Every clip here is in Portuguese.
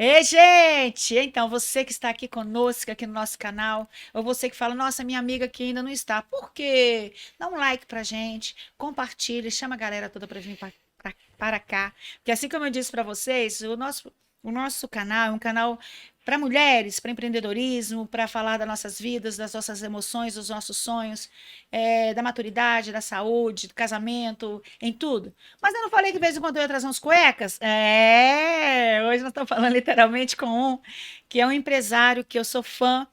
Ei, gente! Então, você que está aqui conosco, aqui no nosso canal, ou você que fala, nossa, minha amiga aqui ainda não está, por quê? Dá um like pra gente, compartilha, chama a galera toda para vir para cá. Porque assim como eu disse para vocês, o nosso canal é um canal para mulheres, para empreendedorismo, para falar das nossas vidas, das nossas emoções, dos nossos sonhos, da maturidade, da saúde, do casamento, em tudo. Mas eu não falei que de vez em quando eu ia trazer uns cuecas? Hoje nós estamos falando literalmente com um que é um empresário que eu sou fã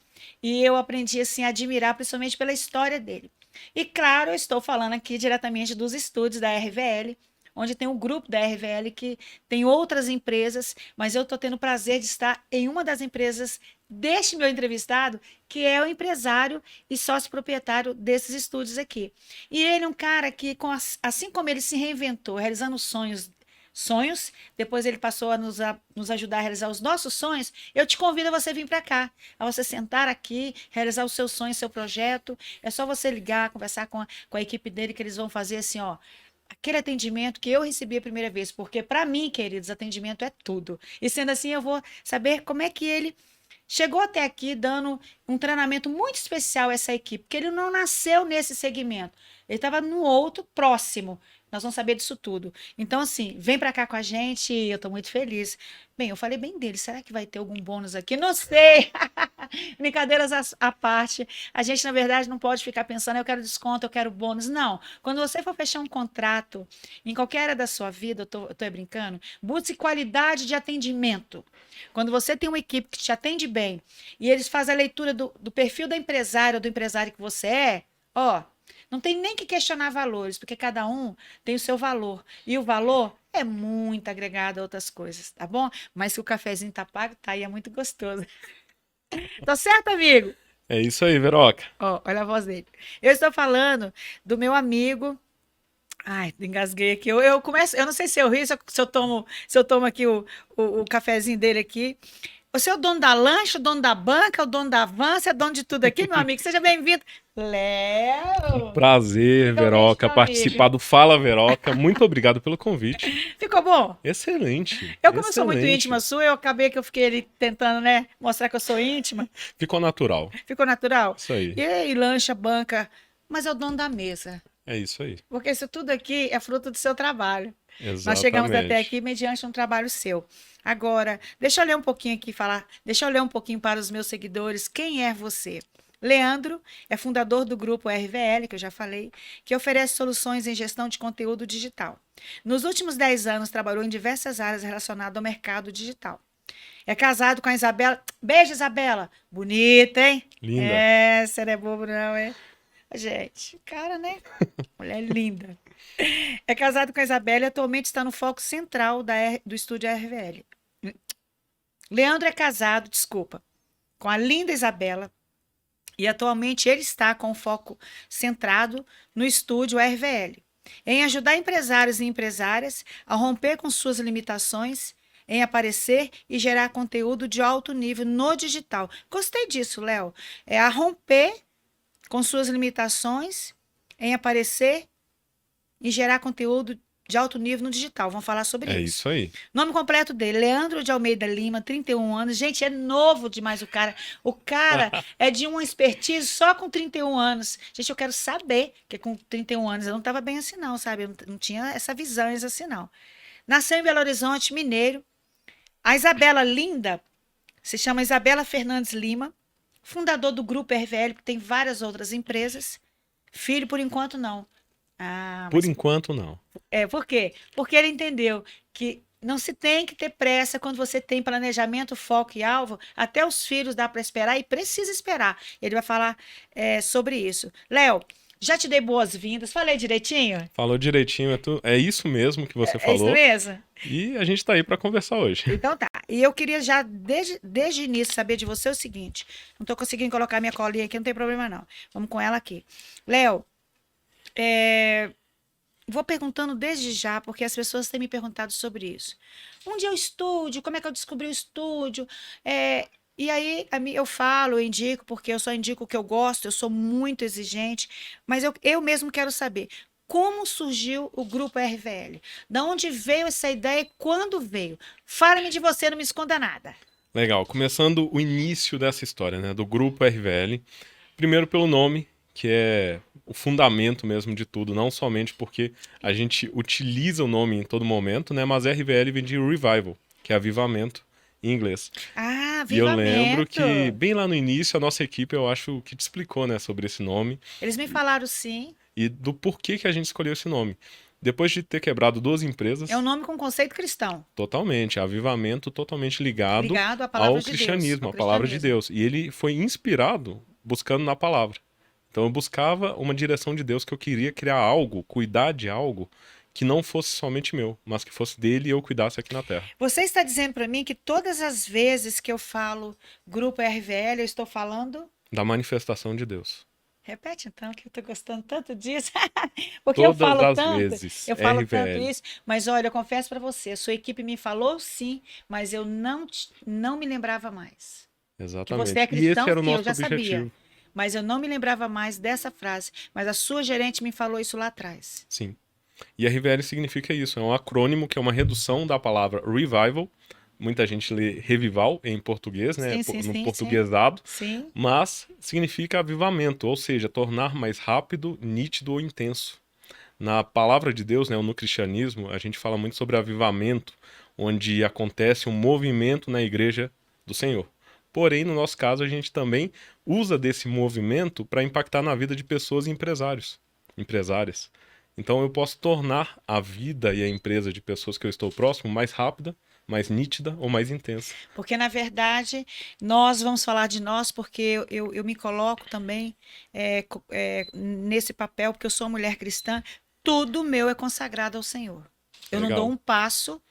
e eu aprendi assim a admirar principalmente pela história dele. E claro, eu estou falando aqui diretamente dos estúdios da RVL, onde tem um grupo da RVL que tem outras empresas, mas eu estou tendo o prazer de estar em uma das empresas deste meu entrevistado, que é o empresário e sócio proprietário desses estúdios aqui. E ele é um cara que, assim como ele se reinventou, realizando sonhos, depois ele passou a nos ajudar a realizar os nossos sonhos, eu te convido a você vir para cá, a você sentar aqui, realizar o seu sonho, seu projeto. É só você ligar, conversar com a equipe dele, que eles vão fazer assim, ó, aquele atendimento que eu recebi a primeira vez, porque para mim, queridos, atendimento é tudo. E sendo assim, eu vou saber como é que ele chegou até aqui dando um treinamento muito especial a essa equipe, porque ele não nasceu nesse segmento, ele estava no outro próximo. Nós vamos saber disso tudo. Então, assim, vem para cá com a gente, eu estou muito feliz. Bem, eu falei bem dele, será que vai ter algum bônus aqui? Não sei! Brincadeiras à parte, a gente, na verdade, não pode ficar pensando, eu quero desconto, eu quero bônus. Não. Quando você for fechar um contrato, em qualquer área da sua vida, eu tô brincando, busque qualidade de atendimento. Quando você tem uma equipe que te atende bem e eles fazem a leitura do perfil da empresária ou do empresário que você é, ó, não tem nem que questionar valores, porque cada um tem o seu valor. E o valor é muito agregado a outras coisas, tá bom? Mas se o cafezinho tá pago, tá aí, é muito gostoso. Tô certo, amigo? É isso aí, Veroca. Ó, olha a voz dele. Eu estou falando do meu amigo. Ai, engasguei aqui. Eu começo, eu não sei se eu rio, se eu tomo aqui o cafezinho dele aqui. Você é o dono da lancha, o dono da banca, o dono da van, você é dono de tudo aqui, meu amigo. Seja bem-vindo. Um Léo! prazer, Finalmente, Veroca, meu participar amigo. do Fala Veroca. Muito obrigado pelo convite. Ficou bom? Excelente, Como eu sou muito íntima excelente. sua, eu acabei que eu fiquei ali tentando, né, mostrar que eu sou íntima. Ficou natural. Ficou natural? Isso aí, E aí, lancha, banca, mas é o dono da mesa. é isso aí. Porque isso tudo aqui é fruto do seu trabalho. Nós chegamos até Exatamente. aqui mediante um trabalho seu. Agora, deixa eu ler um pouquinho aqui, falar, deixa eu ler um pouquinho para os meus seguidores. Quem é você? Leandro é fundador do grupo RVL, que eu já falei, que oferece soluções em gestão de conteúdo digital. Nos últimos 10 anos, trabalhou em diversas áreas relacionadas ao mercado digital. É casado com a Isabela. Beijo, Isabela! Bonita, hein? Linda. É, você não é bobo, não, é? Gente, cara, né? Mulher linda. É casado com a Isabela e atualmente está no foco central do estúdio RVL. Leandro é casado, desculpa, com a linda Isabela e atualmente ele está com o foco centrado no estúdio RVL, em ajudar empresários e empresárias a romper com suas limitações, em aparecer e gerar conteúdo de alto nível no digital. Gostei disso, Léo. É a romper com suas limitações, em aparecer e gerar conteúdo de alto nível no digital. Vamos falar sobre É isso. isso aí. Nome completo dele, Leandro de Almeida Lima, 31 anos. Gente, é novo demais o cara. O cara é de uma expertise só com 31 anos. Gente, eu quero saber que com 31 anos eu não estava bem assim não, sabe? Eu não tinha essa visão assim não. Nasceu em Belo Horizonte, mineiro. A Isabela linda se chama Isabela Fernandes Lima, fundador do Grupo RVL, que tem várias outras empresas. Filho, por enquanto, não. Ah, Por mas enquanto, não. por quê? Porque ele entendeu que não se tem que ter pressa quando você tem planejamento, foco e alvo. Até os filhos dá para esperar e precisa esperar. Ele vai falar sobre isso. Léo, já te dei boas-vindas. Falei direitinho? Falou direitinho, é isso mesmo que você É isso falou. mesmo? E a gente tá aí pra conversar hoje. Então tá. E eu queria já, desde o início, saber de você o seguinte. Não estou conseguindo colocar minha colinha aqui, não tem problema não. Vamos com ela aqui. Léo, vou perguntando desde já, porque as pessoas têm me perguntado sobre isso. Onde é o estúdio? Como é que eu descobri o estúdio? E aí eu falo, eu indico, porque eu só indico o que eu gosto, eu sou muito exigente, mas eu mesmo quero saber. como surgiu o Grupo RVL? Da onde veio essa ideia e quando veio? Fale-me de você, não me esconda nada. Legal. Começando o início dessa história, né? Do grupo RVL. Primeiro pelo nome, que é o fundamento mesmo de tudo. Não somente porque a gente utiliza o nome em todo momento, né? Mas RVL vem de Revival, que é avivamento em inglês. Ah, E eu lembro avivamento. que, bem lá no início, a nossa equipe, eu acho que te explicou, né, sobre esse nome Eles me falaram sim. e do porquê que a gente escolheu esse nome. Depois de ter quebrado duas É um empresas, nome com conceito cristão, totalmente, avivamento totalmente ligado ligado à palavra ao de Deus, cristianismo, ao à palavra de cristianismo. Deus. E ele foi inspirado buscando na palavra. Então eu buscava uma direção de Deus que eu queria criar algo, cuidar de algo que não fosse somente meu, mas que fosse dele e eu cuidasse aqui na terra. Você está dizendo para mim que todas as vezes que eu falo Grupo RVL, eu estou falando. Da manifestação de Deus. Repete então, que eu estou gostando tanto disso. Porque Todas as vezes, eu falo tanto RVL. isso, mas olha, eu confesso para você, a sua equipe me falou sim, mas eu não me lembrava mais. Que você é Exatamente. E esse cristão, era o sim, eu nosso já sabia, objetivo. mas eu não me lembrava mais dessa frase. Mas a sua gerente me falou isso lá atrás. Sim. E RVL significa isso, é um acrônimo que é uma redução da palavra revival. Muita gente lê revival em português, né, Sim, sim, no sim, sim. portuguesado, Sim. mas significa avivamento, ou seja, tornar mais rápido, nítido ou intenso. Na palavra de Deus, né, ou no cristianismo, a gente fala muito sobre avivamento, onde acontece um movimento na igreja do Senhor. Porém, no nosso caso, a gente também usa desse movimento para impactar na vida de pessoas e empresários, empresárias. Então, eu posso tornar a vida e a empresa de pessoas que eu estou próximo mais rápida, mais nítida ou mais intensa. Porque, na verdade, nós vamos falar de nós, porque eu me coloco também nesse papel, porque eu sou uma mulher cristã, tudo meu é consagrado ao Senhor. Eu não dou Legal. um passo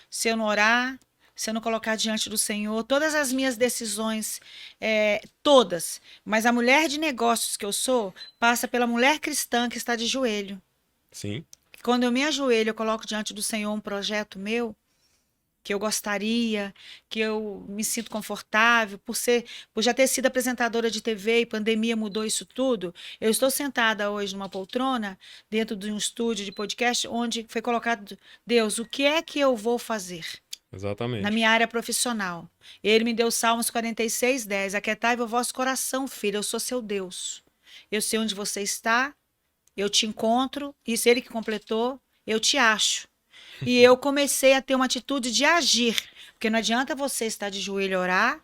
se eu não orar, se eu não colocar diante do Senhor, todas as minhas decisões, todas. Mas a mulher de negócios que eu sou, passa pela mulher cristã que está de joelho. Sim, Quando eu me ajoelho, eu coloco diante do Senhor um projeto meu, que eu gostaria, que eu me sinto confortável, por já ter sido apresentadora de TV e pandemia mudou isso tudo. Eu estou sentada hoje numa poltrona, dentro de um estúdio de podcast, onde foi colocado, Deus, o que é que eu vou fazer na exatamente. minha área profissional? Ele me deu Salmos 46:10, aquietai o vosso coração, filho, eu sou seu Deus. Eu sei onde você está, eu te encontro, isso ele que completou, eu te acho. E eu comecei a ter uma atitude de agir, porque não adianta você estar de joelho e orar,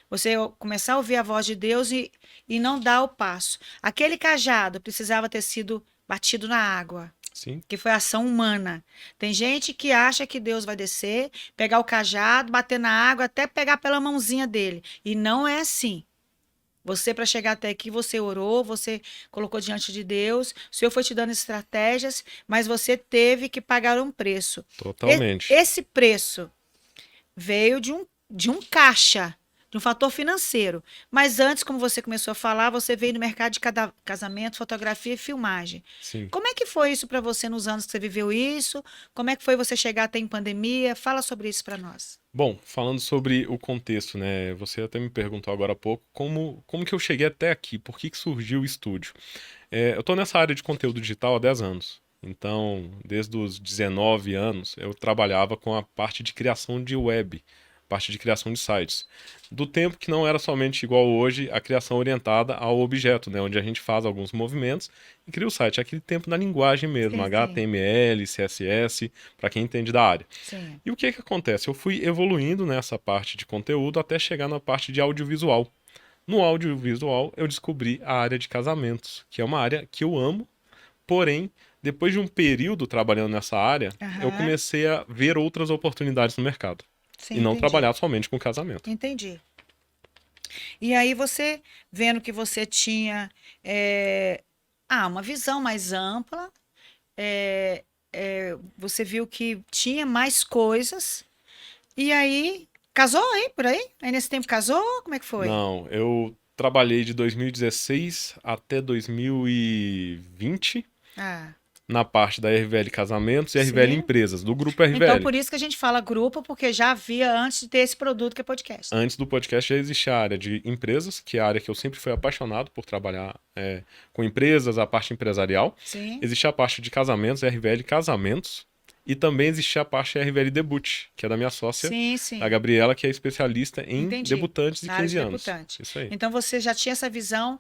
você começar a ouvir a voz de Deus e não dar o passo. Aquele cajado precisava ter sido batido na água, Sim, que foi ação humana. Tem gente que acha que Deus vai descer, pegar o cajado, bater na água, até pegar pela mãozinha dele. E não é assim. Você, para chegar até aqui, você orou, você colocou diante de Deus, o Senhor foi te dando estratégias, mas você teve que pagar um preço. totalmente. Esse preço veio de um caixa, de um fator financeiro. Mas antes, como você começou a falar, você veio no mercado de casamento, fotografia e filmagem. Sim. Como é que foi isso para você nos anos que você viveu isso? Como é que foi você chegar até em pandemia? Fala sobre isso para nós. Bom, falando sobre o contexto, né? Você até me perguntou agora há pouco como que eu cheguei até aqui, por que que surgiu o estúdio. Eu tô nessa área de conteúdo digital há 10 anos. Então, desde os 19 anos, eu trabalhava com a parte de criação de web, parte de criação de sites. Do tempo que não era somente igual hoje, a criação orientada ao objeto, né? Onde a gente faz alguns movimentos e cria o site. Aquele tempo da linguagem mesmo, Sim, sim, HTML, CSS, para quem entende da área. sim. E o que que acontece? Eu fui evoluindo nessa parte de conteúdo até chegar na parte de audiovisual. No audiovisual, eu descobri a área de casamentos, que é uma área que eu amo, porém, depois de um período trabalhando nessa área, eu Aham, comecei a ver outras oportunidades no mercado. sim, E não entendi. trabalhar somente com casamento. Entendi. E aí você, vendo que você tinha uma visão mais ampla, você viu que tinha mais coisas, e aí casou aí, por aí? Aí nesse tempo casou? Como é que foi? Não, eu trabalhei de 2016 até 2020 Ah, na parte da RVL Casamentos e RVL Sim. Empresas, do grupo Então, RVL. por isso que a gente fala grupo, porque já havia antes de ter esse produto que é podcast. Antes do podcast já existe a área de empresas, que é a área que eu sempre fui apaixonado por trabalhar com empresas, a parte empresarial. Sim. Existe a parte de casamentos, RVL Casamentos. E também existe a parte RVL Debut, que é da minha sócia, Sim, sim. a Gabriela, que é especialista em Entendi. debutantes de Na área 15 de anos. debutante. Isso aí. Então você já tinha essa visão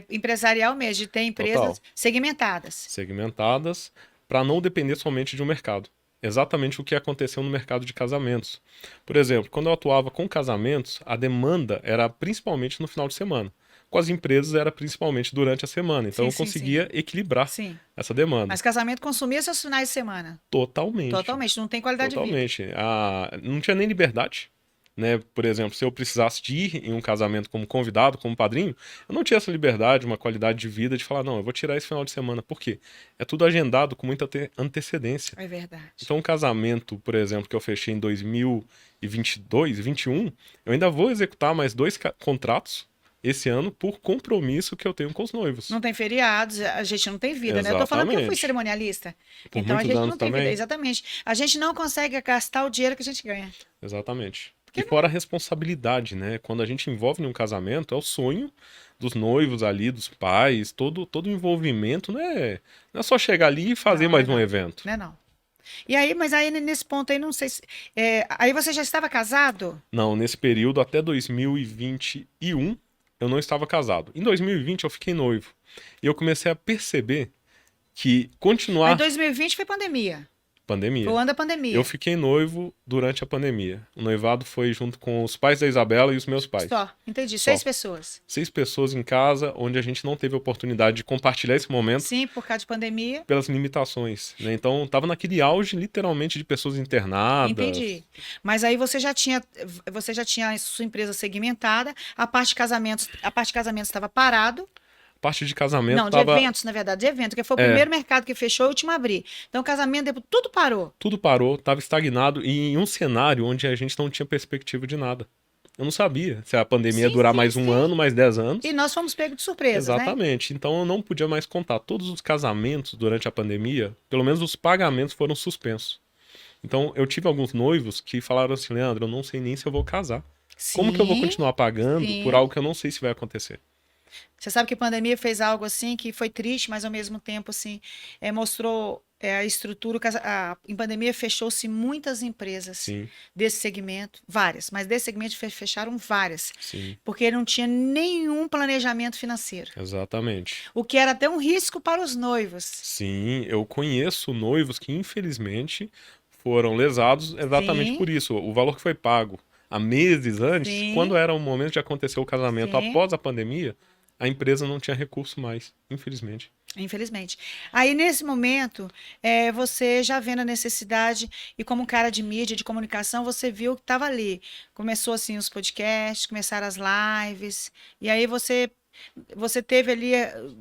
empresarial mesmo, de ter empresas Total. segmentadas. Segmentadas, para não depender somente de um mercado. Exatamente o que aconteceu no mercado de casamentos. Por exemplo, quando eu atuava com casamentos, a demanda era principalmente no final de semana. Com as empresas era principalmente durante a semana. Então Sim, eu sim, conseguia equilibrar Sim. essa demanda. Mas casamento consumia seus finais de semana. Totalmente. Totalmente, não tem qualidade de vida. Totalmente. Não tinha nem liberdade. Né? Por exemplo, se eu precisasse de ir em um casamento como convidado, como padrinho, eu não tinha essa liberdade, uma qualidade de vida de falar, não, eu vou tirar esse final de semana. Por quê? É tudo agendado com muita antecedência. É verdade. Então, um casamento, por exemplo, que eu fechei em 2022, 2021, eu ainda vou executar mais 2 contratos esse ano por compromisso que eu tenho com os noivos. Não tem feriados, a gente não tem vida, né? Eu tô falando que eu fui Exatamente. cerimonialista. Por Então a muitos gente anos não tem vida. também. Exatamente. A gente não consegue gastar o dinheiro que a gente ganha. Exatamente. Porque E fora a responsabilidade, né? Quando a gente envolve em um casamento, é o sonho dos noivos ali, dos pais, todo o envolvimento, não é só chegar ali e fazer Não, mais não um é não. evento. Não é não. E aí, mas aí nesse ponto aí, não sei se. Aí você já estava casado? Não, nesse período, até 2021, eu não estava casado. Em 2020, eu fiquei noivo. E eu comecei a perceber que Aí continuar 2020 foi pandemia. pandemia. Foi o ano da pandemia. Eu fiquei noivo durante a pandemia. O noivado foi junto com os pais da Isabela e os meus pais. Só, entendi. Só. 6 pessoas. 6 pessoas em casa, onde a gente não teve a oportunidade de compartilhar esse momento Sim, por causa de pandemia. pelas limitações, né? Então, tava naquele auge, literalmente, de pessoas internadas. Entendi. Mas aí você já tinha a sua empresa segmentada, a parte de casamentos estava parado. Parte de casamento Não, de tava... eventos, na verdade, de evento, que foi o primeiro mercado que fechou e o último a abrir. Então, casamento, depois, tudo parou. Tudo parou, tava estagnado e em um cenário onde a gente não tinha perspectiva de nada. Eu não sabia se a pandemia ia Sim, durar sim, mais um sim. ano, mais 10 anos. E nós fomos pegos de surpresa, né? Exatamente. Então eu não podia mais contar. Todos os casamentos durante a pandemia, pelo menos os pagamentos foram suspensos. Então eu tive alguns noivos que falaram assim, Leandro, eu não sei nem se eu vou casar. Como que eu vou Sim, continuar pagando sim. por algo que eu não sei se vai acontecer? Você sabe que a pandemia fez algo assim que foi triste, mas ao mesmo tempo assim, mostrou a estrutura. Em pandemia fechou-se muitas empresas Sim, desse segmento, várias, mas desse segmento fecharam várias, sim, porque não tinha nenhum planejamento financeiro, exatamente. o que era até um risco para os noivos. Sim, eu conheço noivos que infelizmente foram lesados exatamente Sim, por isso. O valor que foi pago há meses antes, quando sim, era o momento de acontecer o casamento sim. após a pandemia, a empresa não tinha recurso mais, infelizmente. Infelizmente. Aí, nesse momento, você já vendo a necessidade, e como cara de mídia, de comunicação, você viu que estava ali. Começou, assim, os podcasts, começaram as lives, e aí você teve ali,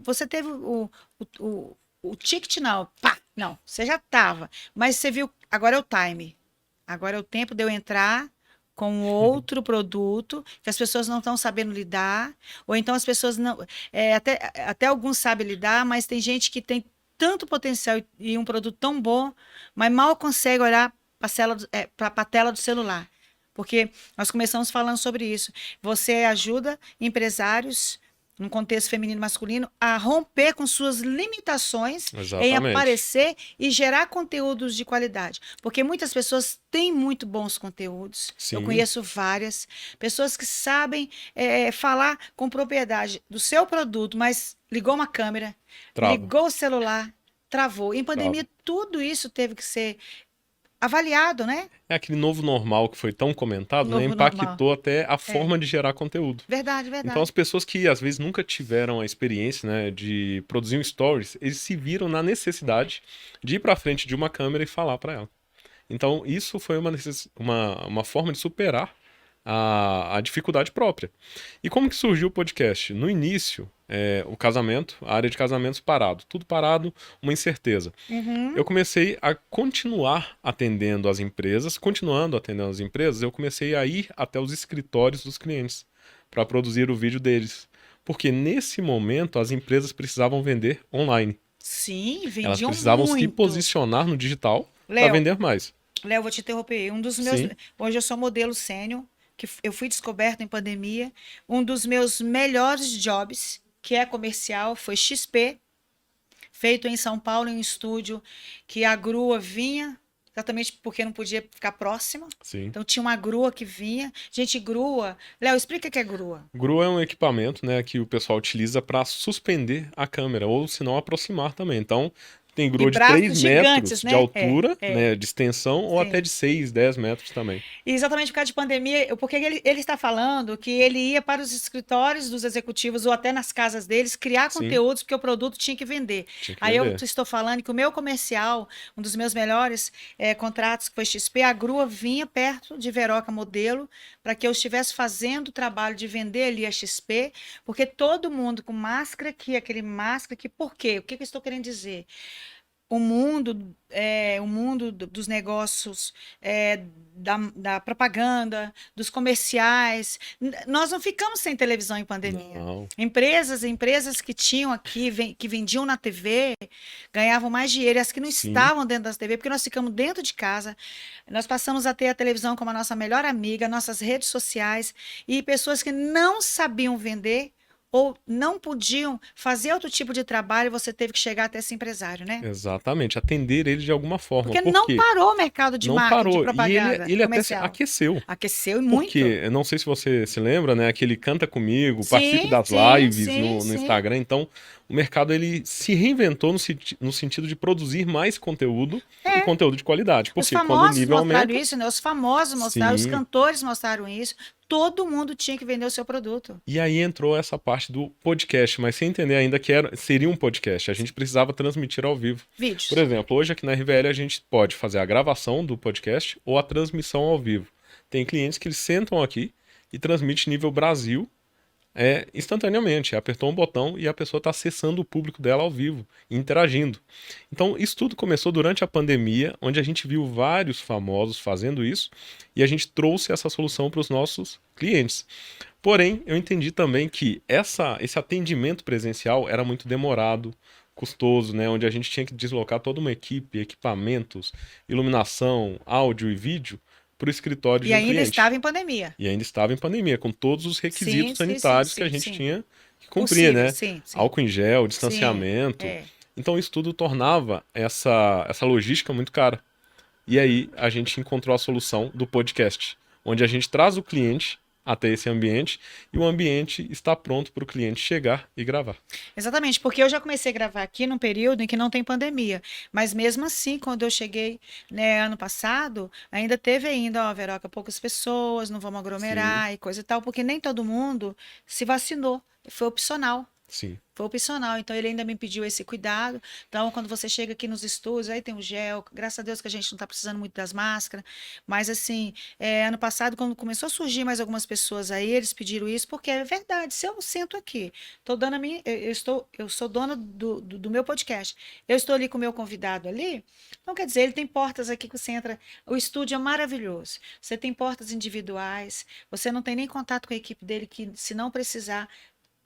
você teve o ticket, não, pá, não, você já estava, mas você viu, agora é o time, agora é o tempo de eu entrar com outro produto que as pessoas não estão sabendo lidar, ou então as pessoas não. Até alguns sabem lidar, mas tem gente que tem tanto potencial e um produto tão bom, mas mal consegue olhar para a tela do celular. Porque nós começamos falando sobre isso. Você ajuda empresários, num contexto feminino e masculino, a romper com suas limitações em Exatamente. aparecer e gerar conteúdos de qualidade. Porque muitas pessoas têm muito bons conteúdos. Eu Sim, conheço várias pessoas que sabem falar com propriedade do seu produto, mas ligou uma câmera, trava, ligou o celular, travou. Em trava. pandemia, tudo isso teve que ser avaliado, né? É aquele novo normal que foi tão comentado, né? Novo Impactou até a É. forma de gerar conteúdo. Verdade, Então verdade. as pessoas que às vezes nunca tiveram a experiência, né, de produzir um stories, eles se viram na necessidade de ir para frente de uma câmera e falar para ela. Então isso foi uma forma de superar a dificuldade própria. E como que surgiu o podcast? No início, o casamento, a área de casamentos parado, tudo parado, uma incerteza. Uhum. Eu comecei a continuar atendendo as empresas, continuando atendendo as empresas, eu comecei a ir até os escritórios dos clientes para produzir o vídeo deles. Porque nesse momento as empresas precisavam vender online. Sim, Elas vendiam precisavam se muito. posicionar no digital para Léo, vender mais. Léo, vou te interromper. Sim, Hoje eu sou modelo sênior, eu fui descoberta em pandemia. Um dos meus melhores jobs, que é comercial, foi XP, feito em São Paulo, em um estúdio que a grua vinha, exatamente porque não podia ficar próxima. sim. Então tinha uma grua que vinha. Gente, grua. Léo, explica o que é grua. Grua é um equipamento, né, que o pessoal utiliza para suspender a câmera, ou se não aproximar também. Então, tem E grua de 3 braços gigantes, metros de né? altura, né, de extensão, ou até Sim. de 6, 10 metros também. E exatamente por causa de pandemia, porque ele está falando que ele ia para os escritórios dos executivos ou até nas casas deles criar Sim, conteúdos porque o produto tinha que vender. tinha que Aí eu vender. estou falando que o meu comercial, um dos meus melhores contratos que foi XP, a grua vinha perto de Veroca Modelo para que eu estivesse fazendo o trabalho de vender ali a XP, porque todo mundo com máscara aqui, aquele máscara aqui, por quê? O que que eu estou querendo dizer? O mundo dos negócios, da propaganda, dos comerciais. Nós não ficamos sem televisão em pandemia. Não, Empresas que tinham aqui, que vendiam na TV, ganhavam mais dinheiro, e as que não sim, estavam dentro das TV, porque nós ficamos dentro de casa, nós passamos a ter a televisão como a nossa melhor amiga, nossas redes sociais, e pessoas que não sabiam vender ou não podiam fazer outro tipo de trabalho, você teve que chegar até esse empresário, né? exatamente. Atender ele de alguma forma. Porque Por não quê? parou o mercado de Não marketing, de parou. E propaganda ele até se comercial. aqueceu. Aqueceu e muito. Porque, eu não sei se você se lembra, né? Aquele Canta Comigo, participe Sim, das sim, lives sim, no sim. Instagram. Então, o mercado ele se reinventou no sentido de produzir mais conteúdo e É. conteúdo de qualidade. Os Porque quando o famosos nível mostraram aumenta, isso, né? Os famosos mostraram, os sim. cantores mostraram isso. Todo mundo tinha que vender o seu produto. E aí entrou essa parte do podcast, mas sem entender ainda que seria um podcast. A gente precisava transmitir ao vivo. Por Vídeos. exemplo, hoje aqui na RVL a gente pode fazer a gravação do podcast ou a transmissão ao vivo. Tem clientes que eles sentam aqui e transmitem nível Brasil instantaneamente. Apertou um botão e a pessoa está acessando o público dela ao vivo, interagindo. Então, isso tudo começou durante a pandemia, onde a gente viu vários famosos fazendo isso e a gente trouxe essa solução para os nossos clientes. Porém, eu entendi também que esse atendimento presencial era muito demorado, custoso, né? Onde a gente tinha que deslocar toda uma equipe, equipamentos, iluminação, áudio e vídeo para o escritório E de um ainda cliente. estava em pandemia. E ainda estava em pandemia, com todos os Sim, requisitos sim, sim, sanitários que a sim, gente sim. tinha que cumprir, Possível, né? sim, sim. Álcool em gel, Sim, distanciamento. é. Então isso tudo tornava essa logística muito cara. E aí a gente encontrou a solução do podcast, onde a gente traz o cliente até esse ambiente e o ambiente está pronto para o cliente chegar e gravar. Exatamente, porque eu já comecei a gravar aqui num período em que não tem pandemia. Mas mesmo assim, quando eu cheguei, né, ano passado, ainda teve ainda, ó, Veroca, poucas pessoas, não vamos Sim, aglomerar e coisa e tal, porque nem todo mundo se vacinou. Foi opcional. sim, Foi opcional, então ele ainda me pediu esse cuidado. Então, quando você chega aqui nos estúdios, aí tem o gel, graças a Deus que a gente não está precisando muito das máscaras. Mas, assim, ano passado, quando começou a surgir mais algumas pessoas aí, eles pediram isso, porque é verdade. Se eu sento aqui, tô dando a minha, eu sou dona do meu podcast, eu estou ali com o meu convidado ali, não quer dizer, ele tem portas aqui que você entra. O estúdio é maravilhoso. Você tem portas individuais, você não tem nem contato com a equipe dele, que se não precisar.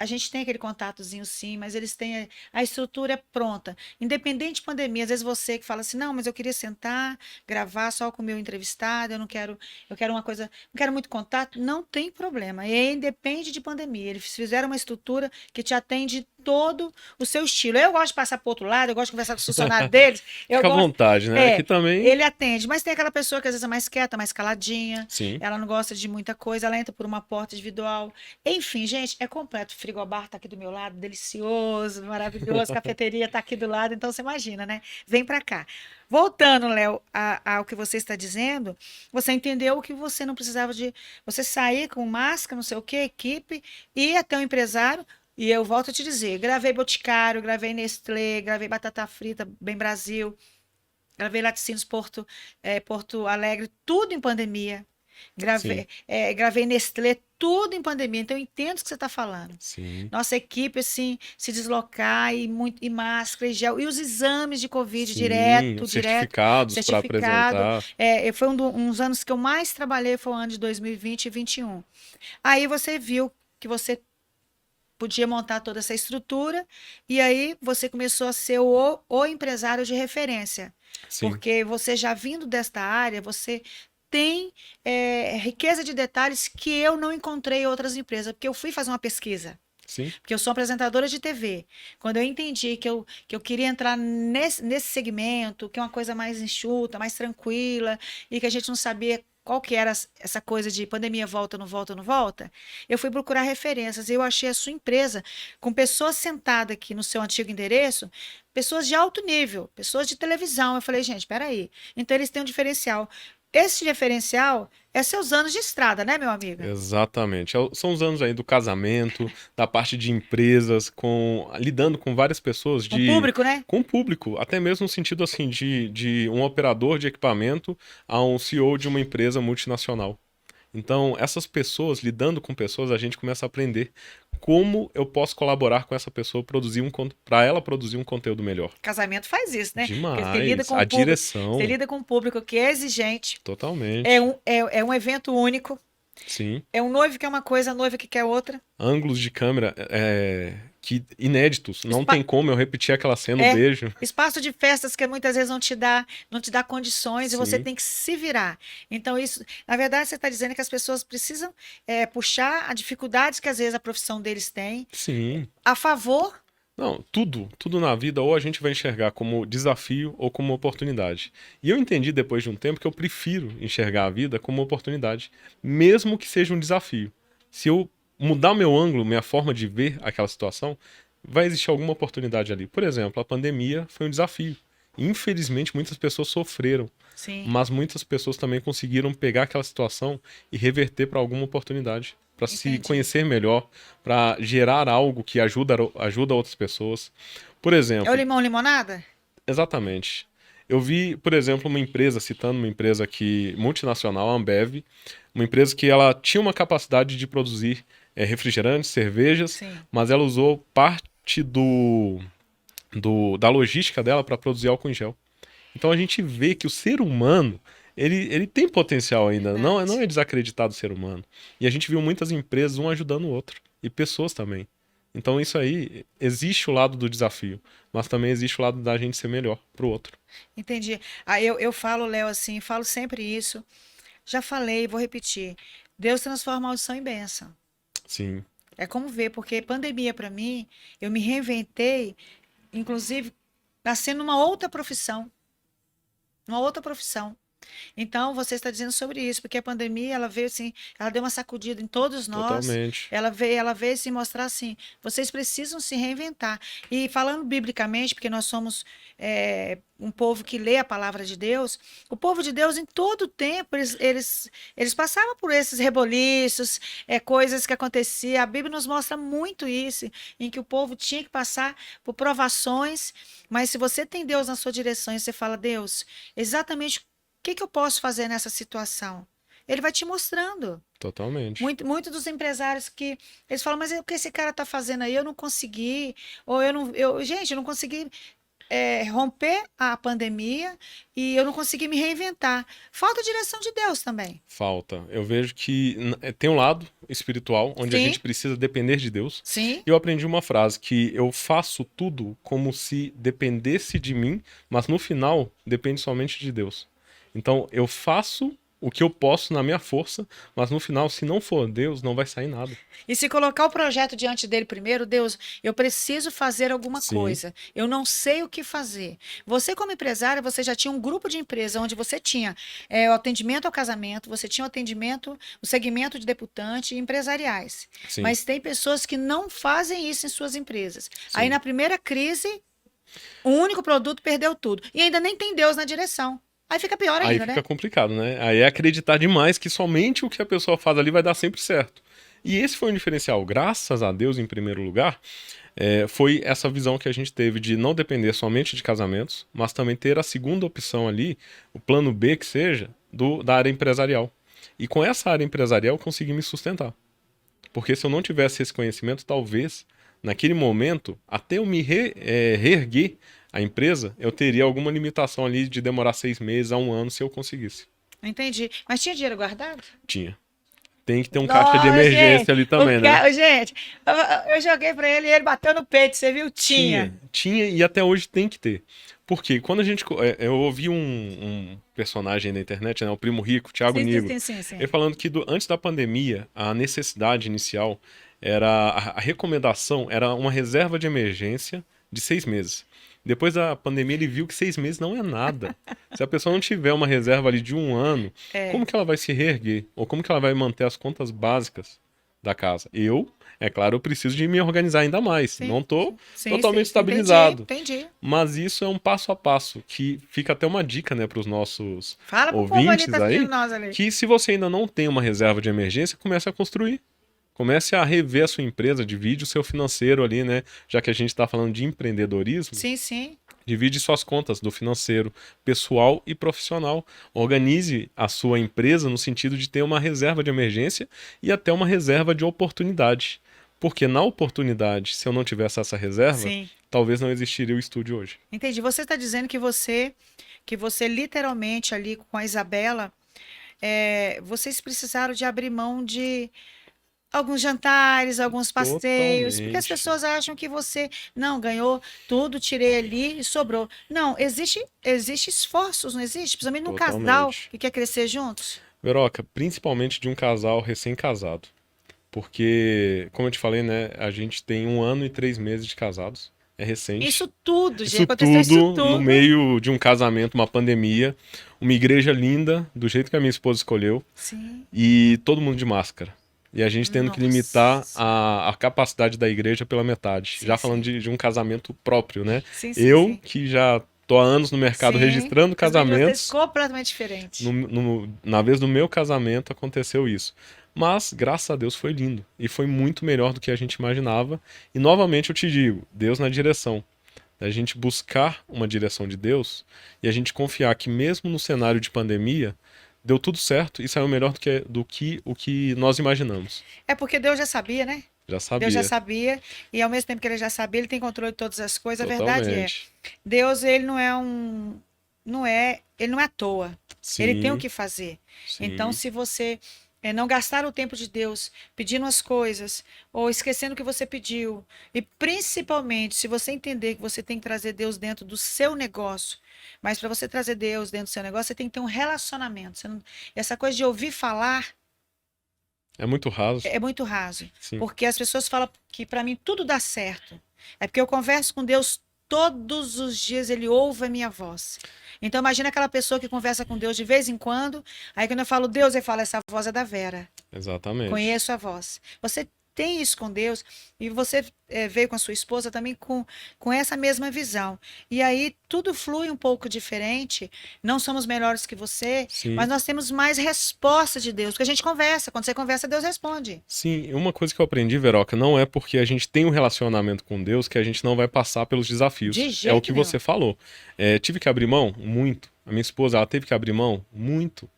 A gente tem aquele contatozinho sim, mas eles têm a estrutura é pronta. Independente de pandemia, às vezes você que fala assim, não, mas eu queria sentar, gravar só com o meu entrevistado, eu quero uma coisa, não quero muito contato, não tem problema. E aí independe de pandemia. Eles fizeram uma estrutura que te atende todo o seu estilo. Eu gosto de passar para o outro lado, eu gosto de conversar com os funcionários deles, eu fica à gosto. vontade, né? Aqui também, Ele atende, mas tem aquela pessoa que às vezes é mais quieta, mais caladinha, sim, ela não gosta de muita coisa, ela entra por uma porta individual. Enfim, gente, é completo. O frigobar está aqui do meu lado, delicioso, maravilhoso. A cafeteria está aqui do lado, então você imagina, né? Vem para cá. Voltando, Léo, ao que você está dizendo, você entendeu que você não precisava de você sair com máscara, não sei o quê, equipe, ir até o empresário. E eu volto a te dizer, gravei Boticário, gravei Nestlé, gravei Batata Frita, Bem Brasil, gravei Laticínios Porto Alegre, tudo em pandemia. sim, Gravei Nestlé, tudo em pandemia. Então, eu entendo o que você está falando. sim, Nossa equipe, assim, se deslocar e máscara e gel. E os exames de Covid sim, os direto, certificados para certificado. apresentar, Foi uns anos que eu mais trabalhei, foi o ano de 2020 e 2021. Aí você viu que você podia montar toda essa estrutura, e aí você começou a ser o empresário de referência, Sim, porque você já vindo desta área, você tem riqueza de detalhes que eu não encontrei em outras empresas, porque eu fui fazer uma pesquisa. sim, Porque eu sou apresentadora de TV. Quando eu entendi que eu queria entrar nesse segmento, que é uma coisa mais enxuta, mais tranquila, e que a gente não sabia qual que era essa coisa de pandemia volta, não volta, não volta, eu fui procurar referências. E eu achei a sua empresa com pessoas sentadas aqui no seu antigo endereço, pessoas de alto nível, pessoas de televisão. Eu falei, gente, peraí. Então eles têm um diferencial. Esse diferencial é seus anos de estrada, né, meu amigo? exatamente. São os anos aí do casamento, da parte de empresas, lidando com várias pessoas, Um público, né? com o público, até mesmo no sentido assim de um operador de equipamento a um CEO de uma empresa multinacional. Então, essas pessoas, lidando com pessoas, a gente começa a aprender como eu posso colaborar com essa pessoa para ela produzir um conteúdo melhor. Casamento faz isso, né? Porque você lida Demais. com A o público, você direção, lida com um público que é exigente, é totalmente. um, é, é um evento único, Sim. é um noivo que quer uma coisa, a noiva que quer outra. Ângulos de câmera que inéditos. Não Espa- tem como eu repetir aquela cena, o é, beijo. espaço de festas que muitas vezes não te dá condições e você Sim, tem que se virar. Então, isso, na verdade, você está dizendo que as pessoas precisam puxar as dificuldades que às vezes a profissão deles tem sim. a favor. Não, tudo na vida ou a gente vai enxergar como desafio ou como oportunidade. E eu entendi depois de um tempo que eu prefiro enxergar a vida como oportunidade, mesmo que seja um desafio. Se eu mudar meu ângulo, minha forma de ver aquela situação, vai existir alguma oportunidade ali. Por exemplo, a pandemia foi um desafio. Infelizmente, muitas pessoas sofreram, Sim, mas muitas pessoas também conseguiram pegar aquela situação e reverter para alguma oportunidade, para se entendi. conhecer melhor, para gerar algo que ajuda outras pessoas. Por É o exemplo, limão limonada? exatamente. Eu vi, por exemplo, uma empresa, citando uma empresa aqui multinacional, a Ambev, uma empresa que ela tinha uma capacidade de produzir refrigerantes, cervejas, Sim, mas ela usou parte da logística dela para produzir álcool em gel. Então a gente vê que o ser humano, ele tem potencial ainda, não verdade. é desacreditado o ser humano. E a gente viu muitas empresas um ajudando o outro, e pessoas também. Então isso aí, existe o lado do desafio, mas também existe o lado da gente ser melhor pro outro. Entendi. Aí eu falo, Léo, assim, falo sempre isso. Já falei, vou repetir. Deus transforma maldição em bênção. Sim, É como ver, porque pandemia para mim, eu me reinventei, inclusive nascendo numa outra profissão, uma outra profissão. Então, você está dizendo sobre isso, porque a pandemia, ela veio assim, ela deu uma sacudida em todos nós, totalmente. ela veio se mostrar assim, vocês precisam se reinventar. E falando biblicamente, porque nós somos um povo que lê a palavra de Deus, o povo de Deus, em todo o tempo, eles passavam por esses reboliços, coisas que aconteciam. A Bíblia nos mostra muito isso, em que o povo tinha que passar por provações, mas se você tem Deus na sua direção e você fala, Deus, exatamente que eu posso fazer nessa situação? Ele vai te mostrando. Totalmente. Muito dos empresários que eles falam, mas o que esse cara está fazendo aí? Eu não consegui, ou eu não, gente, eu não consegui romper a pandemia e eu não consegui me reinventar. Falta direção de Deus também. Falta. Eu vejo que tem um lado espiritual, onde a Sim, gente precisa depender de Deus. sim, E eu aprendi uma frase que eu faço tudo como se dependesse de mim, mas no final depende somente de Deus. Então eu faço o que eu posso na minha força, mas no final, se não for Deus, não vai sair nada. e se colocar o projeto diante dele primeiro, Deus, eu preciso fazer alguma Sim, coisa. Eu não sei o que fazer. Você, como empresária, você já tinha um grupo de empresa onde você tinha o atendimento ao casamento, você tinha o atendimento, o segmento de deputante e empresariais. sim, Mas tem pessoas que não fazem isso em suas empresas. Aí, sim. na primeira crise, o único produto perdeu tudo. E ainda nem tem Deus na direção. Aí fica pior Aí ainda, fica né? complicado, né? Aí é acreditar demais que somente o que a pessoa faz ali vai dar sempre certo. E esse foi um diferencial. Graças a Deus, em primeiro lugar, foi essa visão que a gente teve de não depender somente de casamentos, mas também ter a segunda opção ali, o plano B que seja, da área empresarial. E com essa área empresarial eu consegui me sustentar. Porque se eu não tivesse esse conhecimento, talvez, naquele momento, até eu me reerguer a empresa, eu teria alguma limitação ali de demorar 6 meses a um ano se eu conseguisse. Entendi. Mas tinha dinheiro guardado? Tinha. tem que ter um caixa de Não, emergência ali também, né? Gente, eu joguei pra ele e ele bateu no peito, você viu? Tinha e até hoje tem que ter. Porque quando a gente. Eu ouvi um personagem na internet, né? O Primo Rico, Thiago Sim, sim, Nigro. sim, sim, sim. Ele falando que antes da pandemia, a necessidade inicial era. A recomendação era uma reserva de emergência de 6 meses. Depois da pandemia, ele viu que 6 meses não é nada. Se a pessoa não tiver uma reserva ali de um ano, É. como que ela vai se reerguer? Ou como que ela vai manter as contas básicas da casa? É claro, eu preciso de me organizar ainda mais. Sim, Não estou sim, totalmente sim. estabilizado. Entendi. Mas isso é um passo a passo, que fica até uma dica, né, para os nossos Fala pro povo ali, ouvintes tá assistindo aí, nós ali. que se você ainda não tem uma reserva de emergência, comece a construir. Comece a rever a sua empresa, divide o seu financeiro ali, né? Já que a gente está falando de empreendedorismo, Sim, sim. divide suas contas do financeiro pessoal e profissional. Organize a sua empresa no sentido de ter uma reserva de emergência e até uma reserva de oportunidade. Porque na oportunidade, se eu não tivesse essa reserva, Sim. talvez não existiria o estúdio hoje. Entendi. Você está dizendo que você literalmente ali com a Isabela, vocês precisaram de abrir mão de alguns jantares, alguns passeios, porque as Totalmente. pessoas acham que você não ganhou tudo, tirei ali e sobrou. Não, existe esforços, não existe? Principalmente num casal Totalmente. que quer crescer juntos. Veroca, principalmente de um casal recém-casado. Porque, como eu te falei, né, a gente tem 1 ano e 3 meses de casados. É recente. Isso tudo, gente, Isso aconteceu isso tudo no tudo. meio de um casamento, uma pandemia, uma igreja linda, do jeito que a minha esposa escolheu, Sim. e todo mundo de máscara. E a gente tendo que limitar Nossa. a capacidade da igreja pela metade. Sim, Já falando sim. de um casamento próprio, né? Sim, sim, Eu, sim. que já tô há anos no mercado Sim. registrando Casamento de vocês casamentos, completamente diferente. na vez do meu casamento aconteceu isso. Mas, graças a Deus, foi lindo. E foi muito melhor do que a gente imaginava. E novamente eu te digo, Deus na direção. A gente buscar uma direção de Deus e a gente confiar que mesmo no cenário de pandemia, deu tudo certo e saiu melhor do que o que nós imaginamos. É porque Deus já sabia, né? Já Deus já sabia, sabia, e ao mesmo tempo que ele já sabia, ele tem controle de todas as coisas. A verdade é, totalmente. Deus, ele ele não é à toa. Ele tem o Sim, que fazer. Então, sim. se você não gastar o tempo de Deus pedindo as coisas, ou esquecendo o que você pediu, e principalmente se você entender que você tem que trazer Deus dentro do seu negócio, mas para você trazer Deus dentro do seu negócio, você tem que ter um relacionamento. Essa coisa de ouvir falar É muito raso. é muito raso, Sim. porque as pessoas falam que para mim tudo dá certo. É porque eu converso com Deus todos os dias, ele ouve a minha voz. Então imagina aquela pessoa que conversa com Deus de vez em quando, aí quando eu falo Deus, ele fala, essa voz é da Vera. Exatamente. Conheço a voz. Você tem isso com Deus e você veio com a sua esposa também com essa mesma visão. E aí tudo flui um pouco diferente. Não somos melhores que você, mas Sim. nós temos mais resposta de Deus. Porque a gente conversa. Quando você conversa, Deus responde. Sim, uma coisa que eu aprendi, Veroca, não é porque a gente tem um relacionamento com Deus que a gente não vai passar pelos De desafios. É o jeito que nenhum. você falou. Tive que abrir mão? Muito. A minha esposa, ela teve que abrir mão? Muito.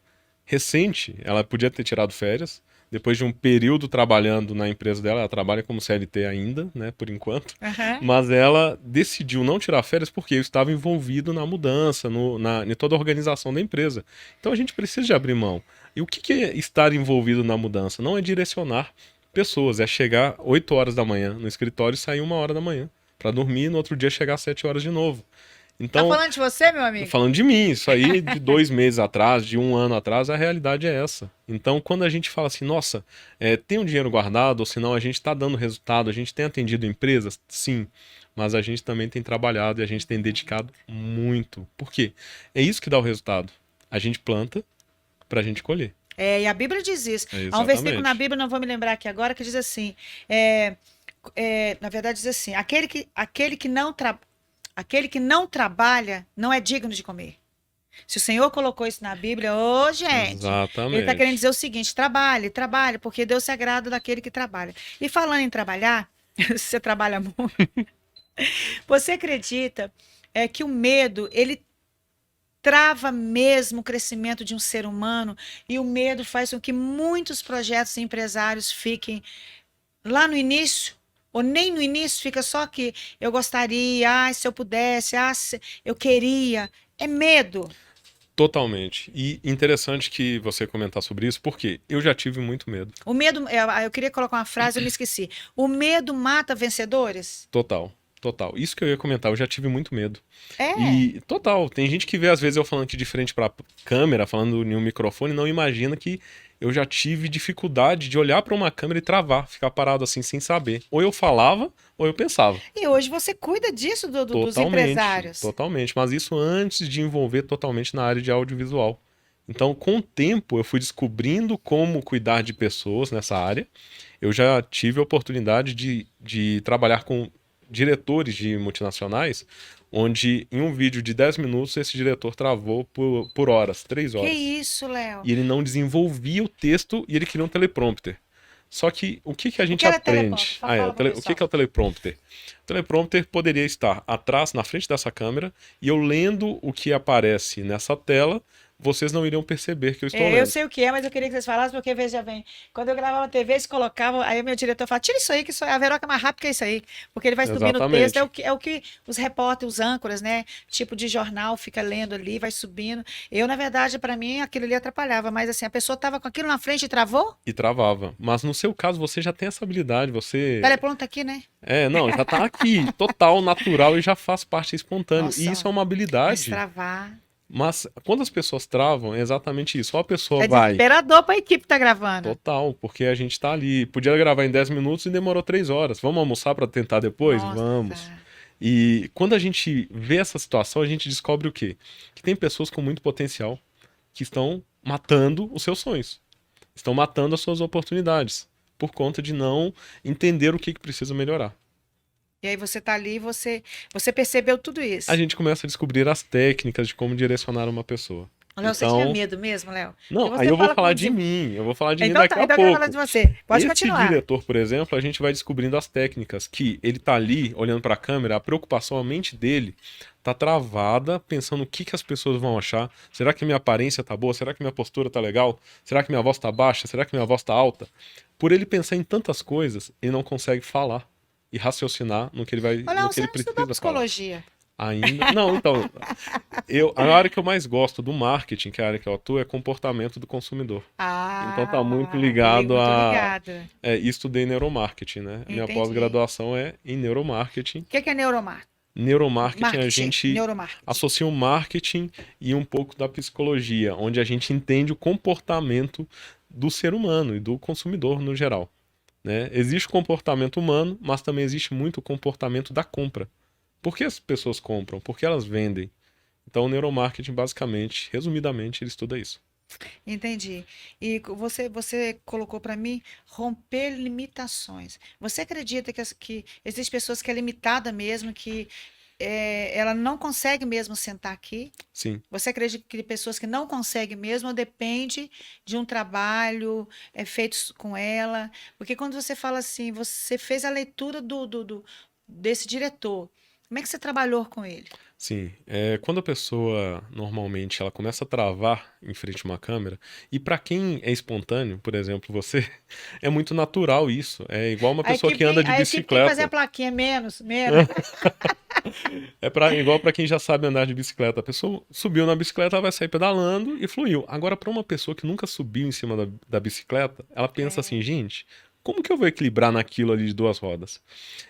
Recente, ela podia ter tirado férias. Depois de um período trabalhando na empresa dela, ela trabalha como CLT ainda, né, por enquanto. Aham. Mas ela decidiu não tirar férias porque eu estava envolvido na mudança, em toda a organização da empresa. Então a gente precisa de abrir mão. E o que é estar envolvido na mudança? Não é direcionar pessoas, é chegar 8 horas da manhã no escritório e sair 1 hora da manhã para dormir e no outro dia chegar às 7 horas de novo. Tá Então, falando de você, meu amigo? falando de mim, isso aí de 2 meses atrás, de 1 ano atrás, a realidade é essa. Então, quando a gente fala assim, nossa, tem um dinheiro guardado, ou senão a gente está dando resultado, a gente tem atendido empresas, sim, mas a gente também tem trabalhado e a gente tem dedicado muito. Por quê? É isso que dá o resultado. A gente planta para a gente colher. E a Bíblia diz isso. Há um versículo na Exatamente. Bíblia, não vou me lembrar aqui agora, que diz assim: na verdade, diz assim: aquele que não trabalha não é digno de comer. Se o Senhor colocou isso na Bíblia, ô gente, ele está querendo Exatamente. dizer o seguinte: trabalhe, trabalhe, porque Deus se agrada daquele que trabalha. E falando em trabalhar, você trabalha muito, você acredita que o medo, ele trava mesmo o crescimento de um ser humano e o medo faz com que muitos projetos e empresários fiquem lá no início, ou nem no início, fica só que eu gostaria, se eu pudesse, eu queria. É medo. Totalmente. E interessante que você comentar sobre isso, porque eu já tive muito medo. O medo, eu queria colocar uma frase, eu me esqueci. O medo mata vencedores? Total. Total. Isso que eu ia comentar, eu já tive muito medo. É. E total, tem gente que vê às vezes eu falando aqui de frente pra câmera, falando em um microfone, não imagina que eu já tive dificuldade de olhar pra uma câmera e travar, ficar parado assim sem saber. Ou eu falava, ou eu pensava. E hoje você cuida disso dos Totalmente, empresários. totalmente. Mas isso antes de envolver totalmente na área de audiovisual. Então, com o tempo, eu fui descobrindo como cuidar de pessoas nessa área. Eu já tive a oportunidade de trabalhar com diretores de multinacionais, onde em um vídeo de 10 minutos esse diretor travou por horas, 3 Que horas. isso, Léo? E ele não desenvolvia o texto e ele queria um teleprompter. Só que o que que a O que gente era teleprompter? aprende? Fala para o O que pessoal. que é o teleprompter? O teleprompter poderia estar atrás, na frente dessa câmera, e eu lendo o que aparece nessa tela, vocês não iriam perceber que eu estou Eu lendo. sei o que é, mas eu queria que vocês falassem, porque veja bem, quando eu gravava TV, eles colocavam, aí o meu diretor falava, tira isso aí, que isso é a Veroca mais rápido que isso aí, porque ele vai subindo o texto, Exatamente. é o que os repórteres, os âncoras, né, tipo de jornal, fica lendo ali, vai subindo. Eu, na verdade, para mim, aquilo ali atrapalhava, mas assim, a pessoa estava com aquilo na frente e travou, E travava. Mas no seu caso, você já tem essa habilidade, você. teleprompter aqui, né? Não, já tá aqui, total, natural e já faz parte espontâneo. E isso Nossa, é uma mas habilidade. travar. Mas quando as pessoas travam, é exatamente isso. Ou a pessoa É vai. desesperador para a equipe que tá gravando. Total, porque a gente tá ali. Podia gravar em 10 minutos e demorou 3 horas. Vamos almoçar para tentar depois? Vamos. Nossa. E quando a gente vê essa situação, a gente descobre o quê? Que tem pessoas com muito potencial que estão matando os seus sonhos. Estão matando as suas oportunidades. Por conta de não entender o que que precisa melhorar. E aí você tá ali, você percebeu tudo A isso. gente começa a descobrir as técnicas de como direcionar uma pessoa. Léo, você tinha Então, medo mesmo, Léo? Porque não, aí você eu vou fala falar como de mim. Eu vou falar de mim Então daqui tá, a então eu quero falar de pouco. você. Pode Esse continuar. diretor, por exemplo, a gente vai descobrindo as técnicas que ele tá ali olhando para a câmera, a preocupação, a mente dele tá travada, pensando o que que as pessoas vão achar. Será que minha aparência tá boa? Será que minha postura tá legal? Será que minha voz tá baixa? Será que minha voz tá alta? Por ele pensar em tantas coisas, ele não consegue falar e raciocinar Ô, no Léo, que você ele não estudou precisa falar. psicologia. Ainda. Não, então, a área que eu mais gosto do marketing, que é a área que eu atuo, é comportamento do consumidor. Então tá muito ligado Muito a ligada. estudei neuromarketing, né? Minha Entendi. pós-graduação é em neuromarketing. O que é neuromarketing? Neuromarketing a Marketing, gente neuromarketing. associa o marketing e um pouco da psicologia, onde a gente entende o comportamento do ser humano e do consumidor no geral, né? Existe o comportamento humano, mas também existe muito o comportamento da compra. Por que as pessoas compram? Por que elas vendem? Então, o neuromarketing, basicamente, resumidamente, ele estuda isso. Entendi. E você colocou para mim romper limitações. Você acredita que existem pessoas que é limitada mesmo, que ela não consegue mesmo sentar aqui? Sim, Você acredita que pessoas que não conseguem mesmo ou depende de um trabalho feito com ela? Porque quando você fala assim, você fez a leitura desse diretor. Como é que você trabalhou com ele? sim. Quando a pessoa, normalmente, ela começa a travar em frente a uma câmera, e para quem é espontâneo, por exemplo, você, é muito natural isso. É igual uma pessoa que anda de A equipe tem que fazer a bicicleta. plaquinha menos, menos. Igual para quem já sabe andar de bicicleta. A pessoa subiu na bicicleta, ela vai sair pedalando e fluiu. Agora, para uma pessoa que nunca subiu em cima da bicicleta, ela pensa assim, gente, como que eu vou equilibrar naquilo ali de duas rodas?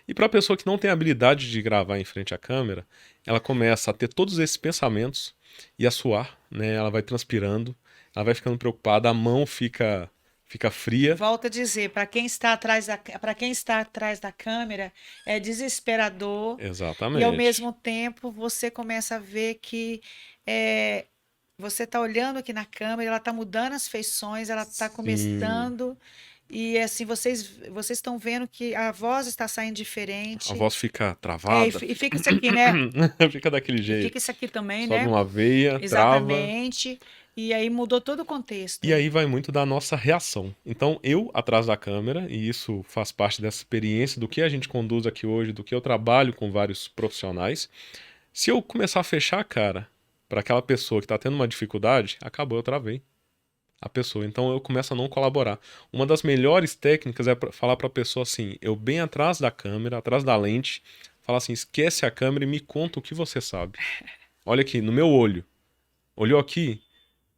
E para a pessoa que não tem habilidade de gravar em frente à câmera, ela começa a ter todos esses pensamentos e a suar, né? Ela vai transpirando, ela vai ficando preocupada, a mão fica fria. Volto a dizer, para quem está atrás da câmera, é desesperador e ao Exatamente. mesmo tempo você começa a ver que é, você está olhando aqui na câmera, ela está mudando as feições, ela está Sim, começando e assim vocês estão vendo que a voz está saindo a diferente. voz fica travada, E fica isso aqui, né? fica daquele E fica jeito. isso aqui também, Sobe né? uma veia, trava. Exatamente. E aí mudou todo o E contexto. aí vai muito da nossa reação. Então, eu atrás da câmera, e isso faz parte dessa experiência do que a gente conduz aqui hoje, do que eu trabalho com vários profissionais. Se eu começar a fechar a cara para aquela pessoa que está tendo uma dificuldade, acabou, eu travei a pessoa. Então, eu começo a não colaborar. Uma das melhores técnicas é falar para a pessoa assim: eu bem atrás da câmera, atrás da lente, falar assim: esquece a câmera e me conta o que você sabe. Olha aqui, no meu olho. olhou aqui,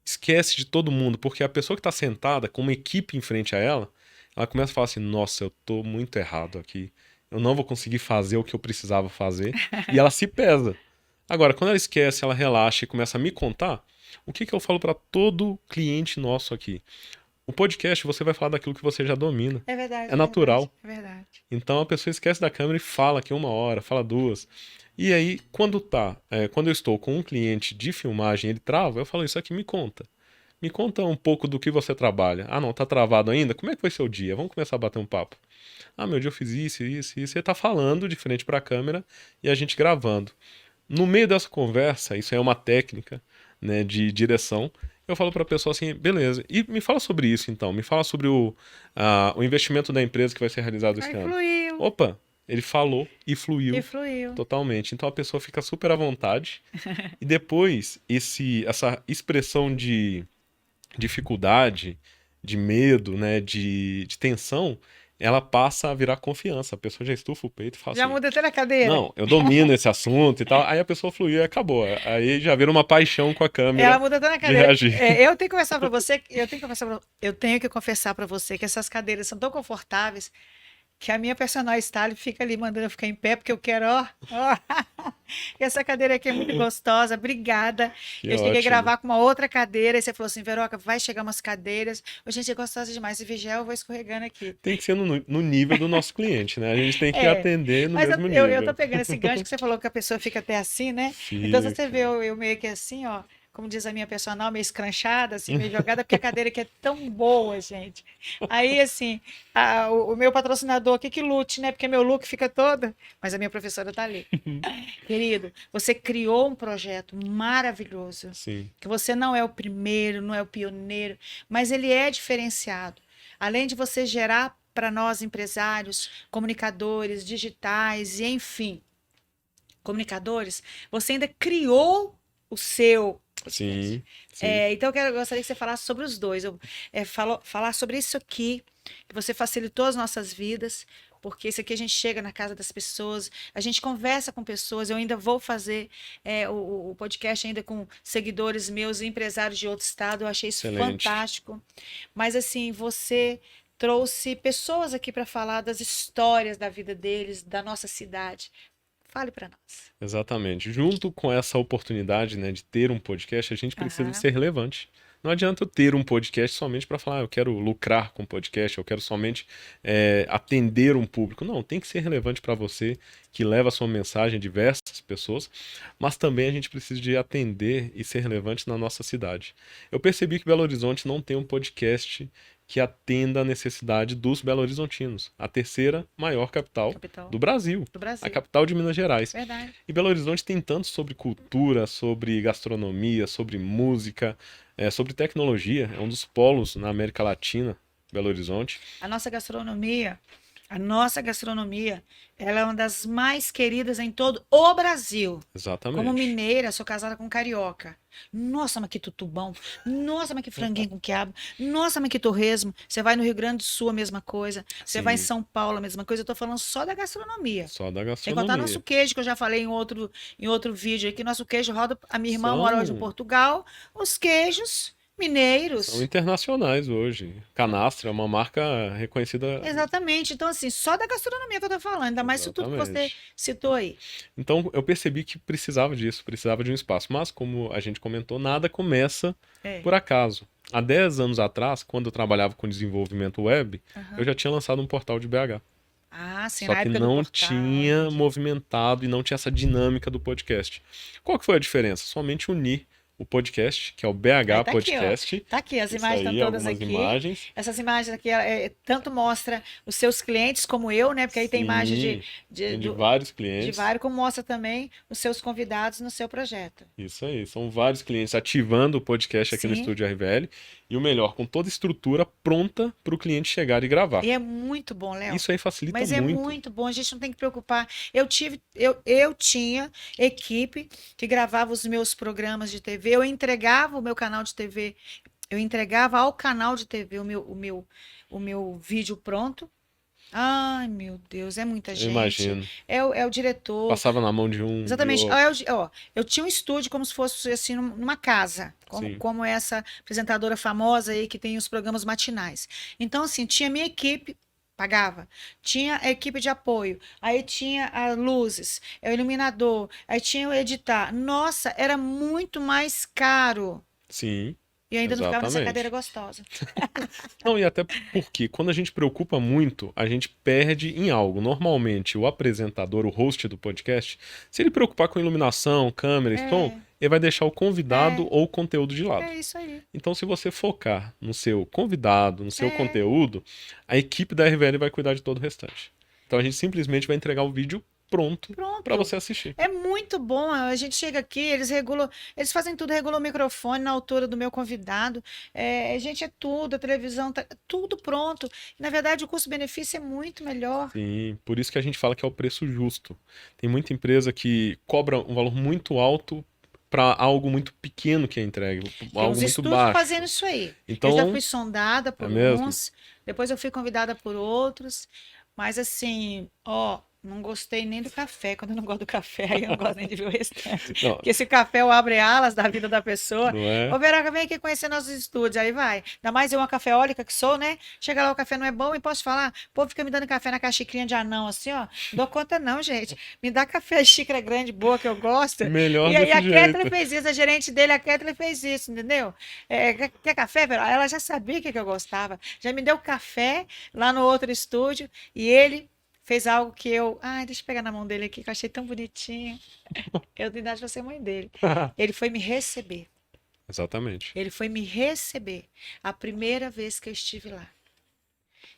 esquece de todo mundo, porque a pessoa que está sentada com uma equipe em frente a ela, ela começa a falar assim, nossa, eu tô muito errado aqui, eu não vou conseguir fazer o que eu precisava fazer, e ela se pesa. Agora, quando ela esquece, ela relaxa e começa a me contar, o que que eu falo para todo cliente nosso aqui? O podcast, você vai falar daquilo que você já domina. É verdade, É é verdade, natural. é verdade. Então a pessoa esquece da câmera e fala aqui 1 hora, fala 2. E aí, quando eu estou com um cliente de filmagem, ele trava, eu falo, isso aqui me conta. Me conta um pouco do que você trabalha. Ah, não, tá travado ainda? Como é que foi seu dia? Vamos começar a bater um papo. Ah, meu dia eu fiz isso, isso, isso. Você tá falando de frente para a câmera e a gente gravando. No meio dessa conversa, isso é uma técnica, né, de direção. Eu falo para a pessoa assim, beleza, e me fala sobre isso então, me fala sobre o investimento da empresa que vai ser realizado esse Aí ano. fluiu, Opa, ele falou e e fluiu fluiu. totalmente. Então a pessoa fica super à vontade. E depois, essa expressão de dificuldade, de medo, né, de tensão, ela passa a virar confiança. A pessoa já estufa o peito e fala Já assim, muda até na cadeira. não, eu domino esse assunto e tal. Aí a pessoa fluiu e acabou. Aí já vira uma paixão com a Ela câmera muda até na de cadeira. reagir. Eu tenho que confessar para você que essas cadeiras são tão confortáveis que a minha personal style fica ali mandando eu ficar em pé porque eu quero, ó, ó. E essa cadeira aqui é muito gostosa. Obrigada. Que Eu cheguei a ótimo. gravar com uma outra cadeira e você falou assim, Veroca, vai chegar umas cadeiras. Ô, gente, é gostosa demais. Se vigiar, eu vou escorregando aqui. Tem que ser no nível do nosso cliente, né? A gente tem que É, atender no mas mesmo eu tô nível. pegando esse gancho que você falou que a pessoa fica até assim, né? Então, se você Fica. vê eu meio que assim, ó, como diz a minha personal, meio escranchada, assim, meio jogada, porque a cadeira aqui é tão boa, gente. Aí, assim, o meu patrocinador aqui que lute, né? Porque meu look fica todo, mas a minha professora tá ali. Querido, você criou um projeto maravilhoso, Sim, que você não é o primeiro, não é o pioneiro, mas ele é diferenciado. Além de você gerar para nós empresários, comunicadores digitais e enfim, comunicadores, você ainda criou o seu podcast. sim, sim. Então eu gostaria que você falasse sobre os dois. Falar sobre isso aqui, que você facilitou as nossas vidas, porque isso aqui a gente chega na casa das pessoas, a gente conversa com pessoas. Eu ainda vou fazer o podcast ainda com seguidores meus e empresários de outro estado. Eu achei isso Excelente. fantástico. Mas assim, você trouxe pessoas aqui para falar das histórias da vida deles, da nossa cidade. Fale para nós. Exatamente. Junto com essa oportunidade, né, de ter um podcast, a gente precisa Aham. ser relevante. Não adianta eu ter um podcast somente para falar, eu quero lucrar com podcast, eu quero somente atender um público. Não, tem que ser relevante para você, que leva a sua mensagem a diversas pessoas, mas também a gente precisa de atender e ser relevante na nossa cidade. Eu percebi que Belo Horizonte não tem um podcast que atenda a necessidade dos belo-horizontinos, a terceira maior capital Capital do Brasil, do a Brasil. capital de Minas Gerais. Verdade. E Belo Horizonte tem tanto sobre cultura, sobre gastronomia, sobre música, sobre tecnologia. É um dos polos na América Latina, Belo Horizonte. A nossa gastronomia, a nossa gastronomia, ela é uma das mais queridas em todo o Brasil. Como Exatamente. mineira, sou casada com carioca. Nossa, mas que tutubão. Nossa, mas que franguinho com quiabo. Nossa, mas que torresmo. Você vai no Rio Grande do Sul, a mesma coisa. Você vai em Sim, São Paulo, a mesma coisa. Eu tô falando só da gastronomia. só da Sem contar nosso gastronomia. queijo, que eu já falei em outro vídeo aqui. Nosso queijo roda. A minha irmã mora hoje em São, Portugal. Os queijos são mineiros. internacionais hoje. Canastra é uma marca reconhecida. Exatamente. Então, assim, só da gastronomia que eu tô falando, ainda mais isso tudo que você Exatamente. citou aí. Então eu percebi que precisava disso, precisava de um espaço. Mas, como a gente comentou, nada começa É. por acaso. Há 10 anos atrás, quando eu trabalhava com desenvolvimento web, eu Aham. já tinha lançado um portal de BH. Ah, sim, Só na que época do não portal, tinha entendi. movimentado e não tinha essa dinâmica do podcast. Qual que foi a diferença? Somente unir o podcast, que é o Aí BH tá aqui, ó. Podcast. Tá aqui, as Isso imagens estão aí, todas algumas aqui. imagens. Essas imagens aqui tanto mostra os seus clientes como eu, né? Porque aí tem imagem Sim, de, tem de do- vários de clientes. vários, como mostra também os seus convidados no seu projeto. Isso aí, são vários clientes ativando o podcast aqui no Sim. estúdio RVL. E o melhor, com toda a estrutura pronta para o cliente chegar e gravar. E é muito bom, Léo. Isso aí facilita Mas é muito. muito bom, a gente não tem que preocupar. Eu tinha equipe que gravava os meus programas de TV, eu entregava o meu canal de TV, eu entregava ao canal de TV o meu vídeo pronto. Ai, meu Deus, é muita Eu gente. imagino. É o diretor. Passava na mão de um, de Exatamente. outro. Ó, eu tinha um estúdio como se fosse assim numa casa, Sim, como essa apresentadora famosa aí que tem os programas matinais. Então, assim, tinha minha equipe, pagava, tinha a equipe de apoio, aí tinha as luzes, o iluminador, aí tinha o editar. Nossa, era muito mais caro. sim, E eu ainda não ficava nessa cadeira exatamente. gostosa. Não, e até porque quando a gente preocupa muito, a gente perde em algo. Normalmente, o apresentador, o host do podcast, se ele preocupar com iluminação, câmera e som, É, ele vai deixar o convidado é, ou o conteúdo de lado. é isso aí. Então, se você focar no seu convidado, no seu É. conteúdo, a equipe da RVL vai cuidar de todo o restante. Então, a gente simplesmente vai entregar o vídeo pronto para Pronto. você assistir. É muito bom. A gente chega aqui, eles regulam, eles fazem tudo, regulam o microfone na altura do meu convidado. Gente, é tudo, a televisão, tá tudo pronto. Na verdade, o custo-benefício é muito melhor. Sim, por isso que a gente fala que é o preço justo. Tem muita empresa que cobra um valor muito alto para algo muito pequeno que é entregue, Tem algo uns muito estudos fazendo baixo. isso aí. Eu já Então, fui sondada é por mesmo? uns, depois eu fui convidada por outros, mas assim, ó, não gostei nem do café. Quando eu não gosto do café, aí eu não gosto nem de ver o restante. Não, Porque esse café é o abre-alas da vida da pessoa. não Ô, é? Verônica, vem aqui conhecer nossos estúdios. Aí vai. Ainda mais eu, uma cafeólica que sou, né? Chega lá, o café não é bom, e posso falar? O povo fica me dando café na xicrinha de anão, assim, ó. Não dou conta, não, gente. Me dá café xícara grande, boa, que eu gosto. Melhor E aí desse a Kathleen jeito. fez isso, a gerente dele, a Kathleen fez isso, entendeu? Quer café, Verônica? Ela já sabia que eu gostava. Já me deu café lá no outro estúdio, e ele fez algo que eu. Ai, deixa eu pegar na mão dele aqui, que eu achei tão bonitinho. Eu tenho idade para ser mãe dele. Ele foi me receber. Exatamente. Ele foi me receber a primeira vez que eu estive lá.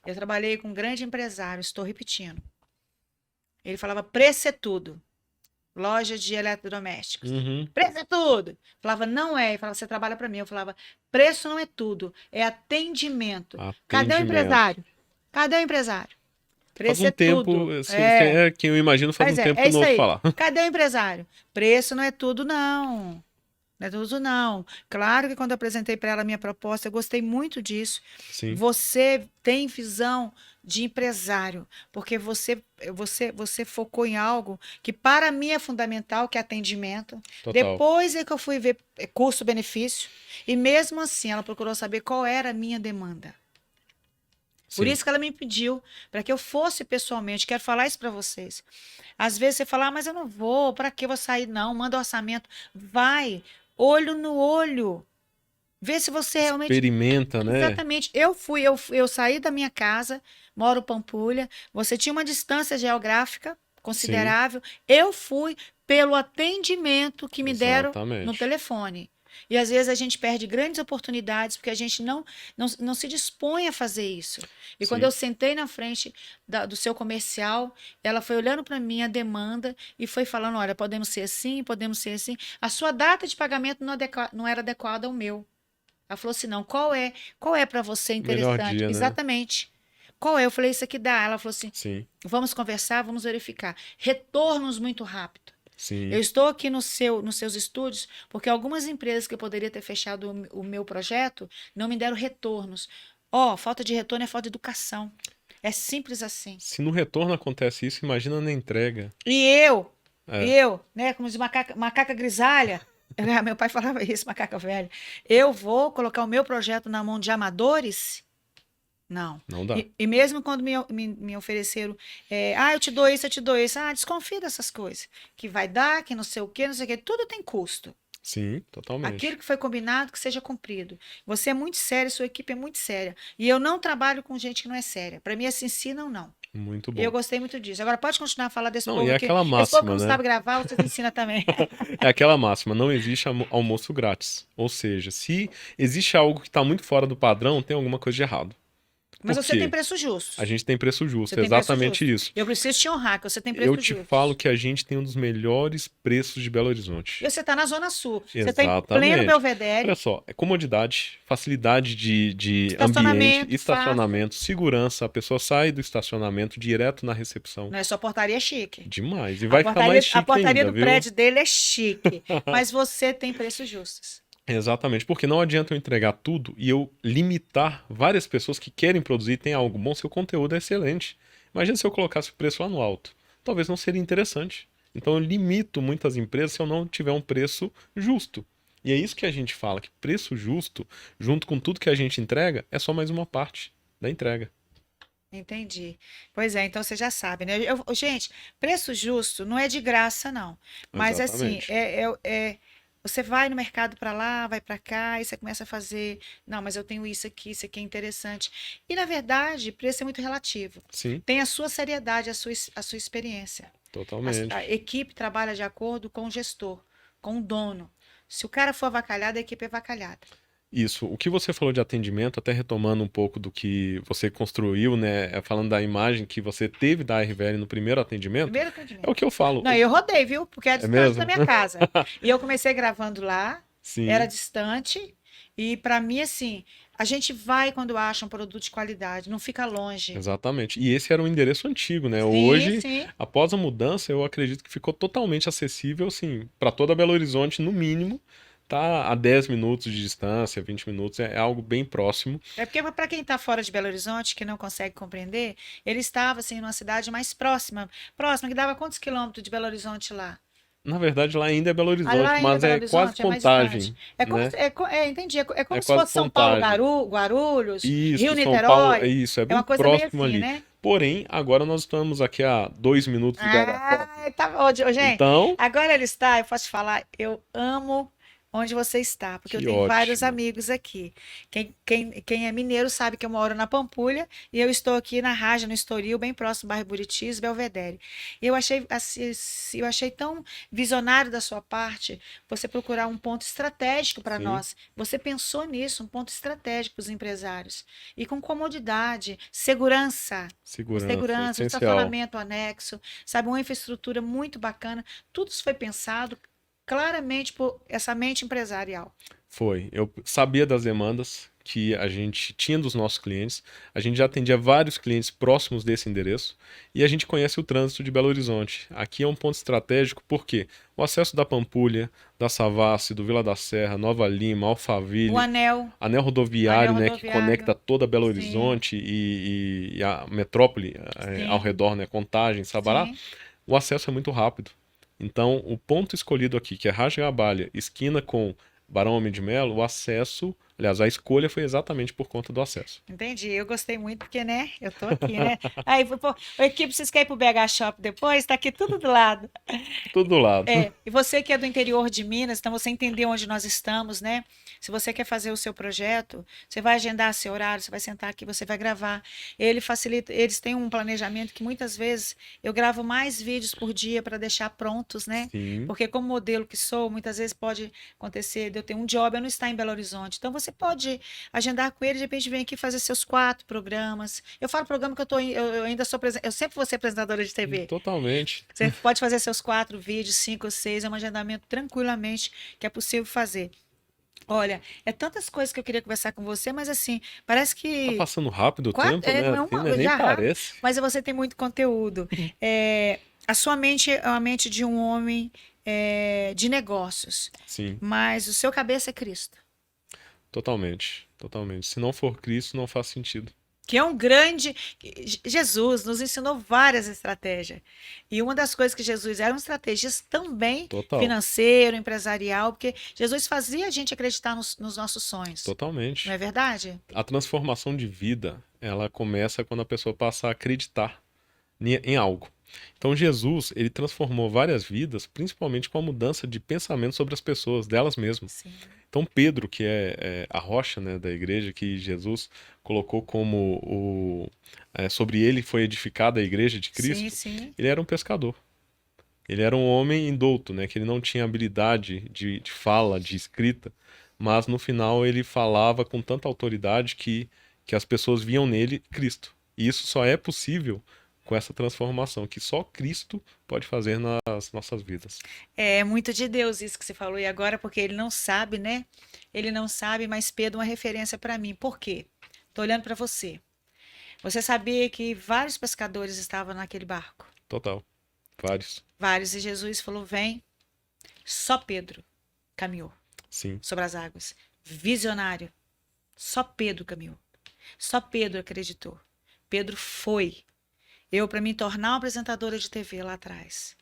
Eu trabalhei com um grande empresário, estou repetindo. Ele falava: preço é tudo. Loja de eletrodomésticos. Uhum. Preço é tudo. Falava: não é. Ele falava: você trabalha para mim. Eu falava: preço não é tudo, é atendimento. Cadê o Atendimento. empresário? Cadê o empresário? Faz Preço um é tempo, tudo. quem é quem eu imagino faz um Mas tempo é que eu não isso ouço aí. falar. Cadê o empresário? Preço não é tudo, não. Não é tudo, não. Claro que quando eu apresentei para ela a minha proposta, eu gostei muito disso. Sim, Você tem visão de empresário, porque você focou em algo que para mim é fundamental, que é atendimento. total. Depois é que eu fui ver custo-benefício, e mesmo assim ela procurou saber qual era a minha demanda. Por Sim. isso que ela me pediu para que eu fosse pessoalmente. Quero falar isso para vocês. Às vezes você fala: mas eu não vou, para que eu vou sair? Não, manda o orçamento. Vai, olho no olho. Vê se você realmente. Experimenta, né? Exatamente. Eu saí da minha casa, moro em Pampulha. Você tinha uma distância geográfica Sim, considerável. Eu fui pelo atendimento que me deram no exatamente. telefone. E às vezes a gente perde grandes oportunidades porque a gente não se dispõe a fazer isso. E quando eu Sim, sentei na frente do seu comercial, ela foi olhando para mim a demanda e foi falando: olha, podemos ser assim, podemos ser assim. A sua data de pagamento não era adequada ao meu. Ela falou assim: não, qual é para você melhor interessante? dia, né? Exatamente. Qual é? Eu falei: isso aqui dá. Ela falou assim: Sim, vamos conversar, vamos verificar. Retornos muito rápido. Eu sim. estou aqui nos seus estúdios porque algumas empresas que eu poderia ter fechado o meu projeto não me deram retornos. Ó, falta de retorno é falta de educação. É simples assim. Se no retorno acontece isso, imagina na entrega. E eu, É, eu, né, como diz macaca grisalha, meu pai falava isso, macaca velha. Eu vou colocar o meu projeto na mão de amadores? Não. não dá. E mesmo quando me ofereceram, eu te dou isso, eu te dou isso. Ah, desconfia dessas coisas. Que vai dar, que não sei o quê, não sei o quê. Tudo tem custo. Sim, Aquilo totalmente. que foi combinado, que seja cumprido. Você é muito sério, sua equipe é muito séria. E eu não trabalho com gente que não é séria. Para mim, se ensinam, não. Muito E eu bom. gostei muito disso. Agora, pode continuar a falar desse Não, e povo é aqui. aquela Esse povo que máxima, não né? sabe gravar, vocês ensinam também. É aquela máxima, não existe almoço grátis. Ou seja, se existe algo que está muito fora do padrão, tem alguma coisa de errado. Mas Por você tem quê? preços A justos. gente tem preço Você justo, é tem preço exatamente justo. isso. Eu preciso te honrar, que você tem Eu preços te falo justos. que a gente tem um dos melhores preços de Belo Horizonte. E você está na Zona Sul. Você está em pleno Exatamente. Olha Belvedere, só, é comodidade, facilidade de ambiente, estacionamento fácil. estacionamento, segurança. A pessoa sai do estacionamento direto na recepção. Não é só portaria chique. Demais. E vai ficar mais A chique portaria ainda, do viu? prédio dele é chique, mas você tem preços justos. Exatamente, porque não adianta eu entregar tudo e eu limitar várias pessoas que querem produzir e tem algo bom, seu conteúdo é excelente. Imagina se eu colocasse o preço lá no alto. Talvez não seria interessante. Então eu limito muitas empresas se eu não tiver um preço justo. E é isso que a gente fala, que preço justo, junto com tudo que a gente entrega, é só mais uma parte da entrega. Entendi. Pois é, então você já sabe, né? Gente, preço justo não é de graça, não. Mas assim, Exatamente. você vai no mercado para lá, vai para cá, e você começa a fazer. Não, mas eu tenho isso aqui é interessante. E na verdade, preço é muito relativo. Sim, Tem a sua seriedade, a sua experiência. A totalmente. equipe trabalha de acordo com o gestor, com o dono. Se o cara for avacalhado, a equipe é avacalhada. Isso, o que você falou de atendimento, até retomando um pouco do que você construiu, né, falando da imagem que você teve da RVL no primeiro atendimento, Primeiro é o atendimento. que eu falo. Não, eu rodei, viu? Porque é É distante da mesmo? minha casa. E eu comecei gravando lá, era Sim, distante. E para mim, assim, a gente vai quando acha um produto de qualidade, não fica longe. exatamente. E esse era um endereço antigo, né? Sim, Hoje, sim. após a mudança, eu acredito que ficou totalmente acessível, assim, para toda Belo Horizonte, no mínimo, tá a 10 minutos de distância, 20 minutos, é algo bem próximo. É porque para quem está fora de Belo Horizonte, que não consegue compreender, ele estava assim numa cidade mais próxima, próxima que dava quantos quilômetros de Belo Horizonte lá? Na verdade, lá ainda é Belo Ah, lá Horizonte, ainda mas Belo é quase Horizonte é mais distante. Contagem, É como, né? entendi. É É como se quase fosse São Paulo, Contagem. Guarulhos, Rio, Isso, São Paulo, é Niterói. isso, é É bem uma coisa meio próximo assim, ali. né? Porém, agora nós estamos aqui a 2 minutos de Garopaba. Ah, tá. Gente, Então, agora ele está, eu posso te falar, eu amo onde você está, porque eu que tenho vários ótimo. amigos aqui. Quem é mineiro sabe que eu moro na Pampulha e eu estou aqui na Raja, no Estoril, bem próximo do bairro Buritis, Belvedere. E eu achei, assim, eu achei tão visionário da sua parte você procurar um ponto estratégico para Sim, nós. Você pensou nisso, um ponto estratégico para os empresários. E com comodidade, segurança. segurança, Segurança, um essencial. estacionamento anexo, sabe, uma infraestrutura muito bacana. Tudo isso foi pensado claramente por essa mente empresarial. Foi. Eu sabia das demandas que a gente tinha dos nossos clientes. A gente já atendia vários clientes próximos desse endereço e a gente conhece o trânsito de Belo Horizonte. Aqui é um ponto estratégico porque o acesso da Pampulha, da Savassi, do Vila da Serra, Nova Lima, O Alphaville, anel anel rodoviário, né, que conecta rodoviário, toda Belo sim, Horizonte e a metrópole ao sim, redor, né, Contagem, Sabará, sim. o acesso é muito rápido. Então, o ponto escolhido aqui, que é Raja-Gabalha, esquina com Barão Homem de Melo, o acesso, aliás, a escolha foi exatamente por conta do acesso. Entendi. Eu gostei muito porque, né? Eu tô aqui, né? Aí, pô, equipe, vocês querem ir pro BH Shop depois? Tá aqui tudo do lado. Tudo do lado. E você que é do interior de Minas, então você entendeu onde nós estamos, né? Se você quer fazer o seu projeto, você vai agendar seu horário, você vai sentar aqui, você vai gravar. Ele facilita, eles têm um planejamento que muitas vezes eu gravo mais vídeos por dia para deixar prontos, né? Sim, Porque como modelo que sou, muitas vezes pode acontecer de eu ter um job, eu não estar em Belo Horizonte. Então você pode agendar com ele, de repente vem aqui fazer seus 4 programas. Eu falo programa que eu ainda sou, eu sempre vou ser apresentadora de TV. totalmente. Você pode fazer seus 4 vídeos, 5 ou 6, é um agendamento tranquilamente que é possível fazer. Olha, é tantas coisas que eu queria conversar com você, mas assim, parece Tá que passando rápido o tempo, né? não é Assim, né? uma, Nem já rápido, parece. mas você tem muito conteúdo. A sua mente é a mente de um homem de negócios, Sim, mas o seu cabeça é Cristo. totalmente. Totalmente. Se não for Cristo, não faz sentido. Que é um grande. Jesus nos ensinou várias estratégias. E uma das coisas que Jesus era um estrategista também Total. financeiro, empresarial, porque Jesus fazia a gente acreditar nos nossos sonhos. Não Totalmente. é verdade? A transformação de vida, ela começa quando a pessoa passa a acreditar em algo. Então Jesus, ele transformou várias vidas, principalmente com a mudança de pensamento sobre as pessoas, delas mesmas. Sim. Então Pedro, que é a rocha, né, da igreja, que Jesus colocou como sobre ele foi edificada a igreja de Sim, Cristo, sim. ele era um pescador. Ele era um homem indouto, né, que ele não tinha habilidade de fala, de escrita, mas no final ele falava com tanta autoridade que as pessoas viam nele Cristo. E isso só é possível com essa transformação que só Cristo pode fazer nas nossas vidas. É muito de Deus isso que você falou. E agora, porque ele não sabe, né? Ele não sabe, mas Pedro é uma referência para mim. Por quê? Estou olhando para você. Você sabia que vários pescadores estavam naquele barco? Total. Vários. Vários. E Jesus falou: vem. Só Pedro caminhou Sim. sobre as águas. Visionário. Só Pedro caminhou. Só Pedro acreditou. Pedro foi. Para me tornar uma apresentadora de TV lá atrás,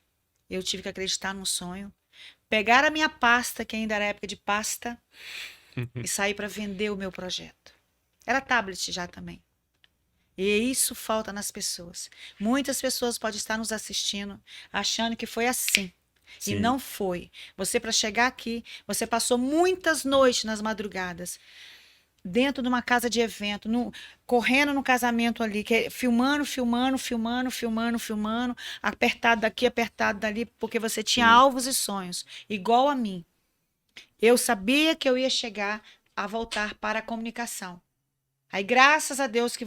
eu tive que acreditar num sonho, pegar a minha pasta, que ainda era época de pasta, e sair para vender o meu projeto. Era tablet já também. E isso falta nas pessoas. Muitas pessoas podem estar nos assistindo achando que foi assim. E Sim, não foi. Você, para chegar aqui, você passou muitas noites nas madrugadas, dentro de uma casa de evento, correndo no casamento ali, filmando, filmando, filmando, filmando, filmando, apertado daqui, apertado dali, porque você tinha sim. alvos e sonhos, igual a mim. Eu sabia que eu ia chegar a voltar para a comunicação. Aí, graças a Deus que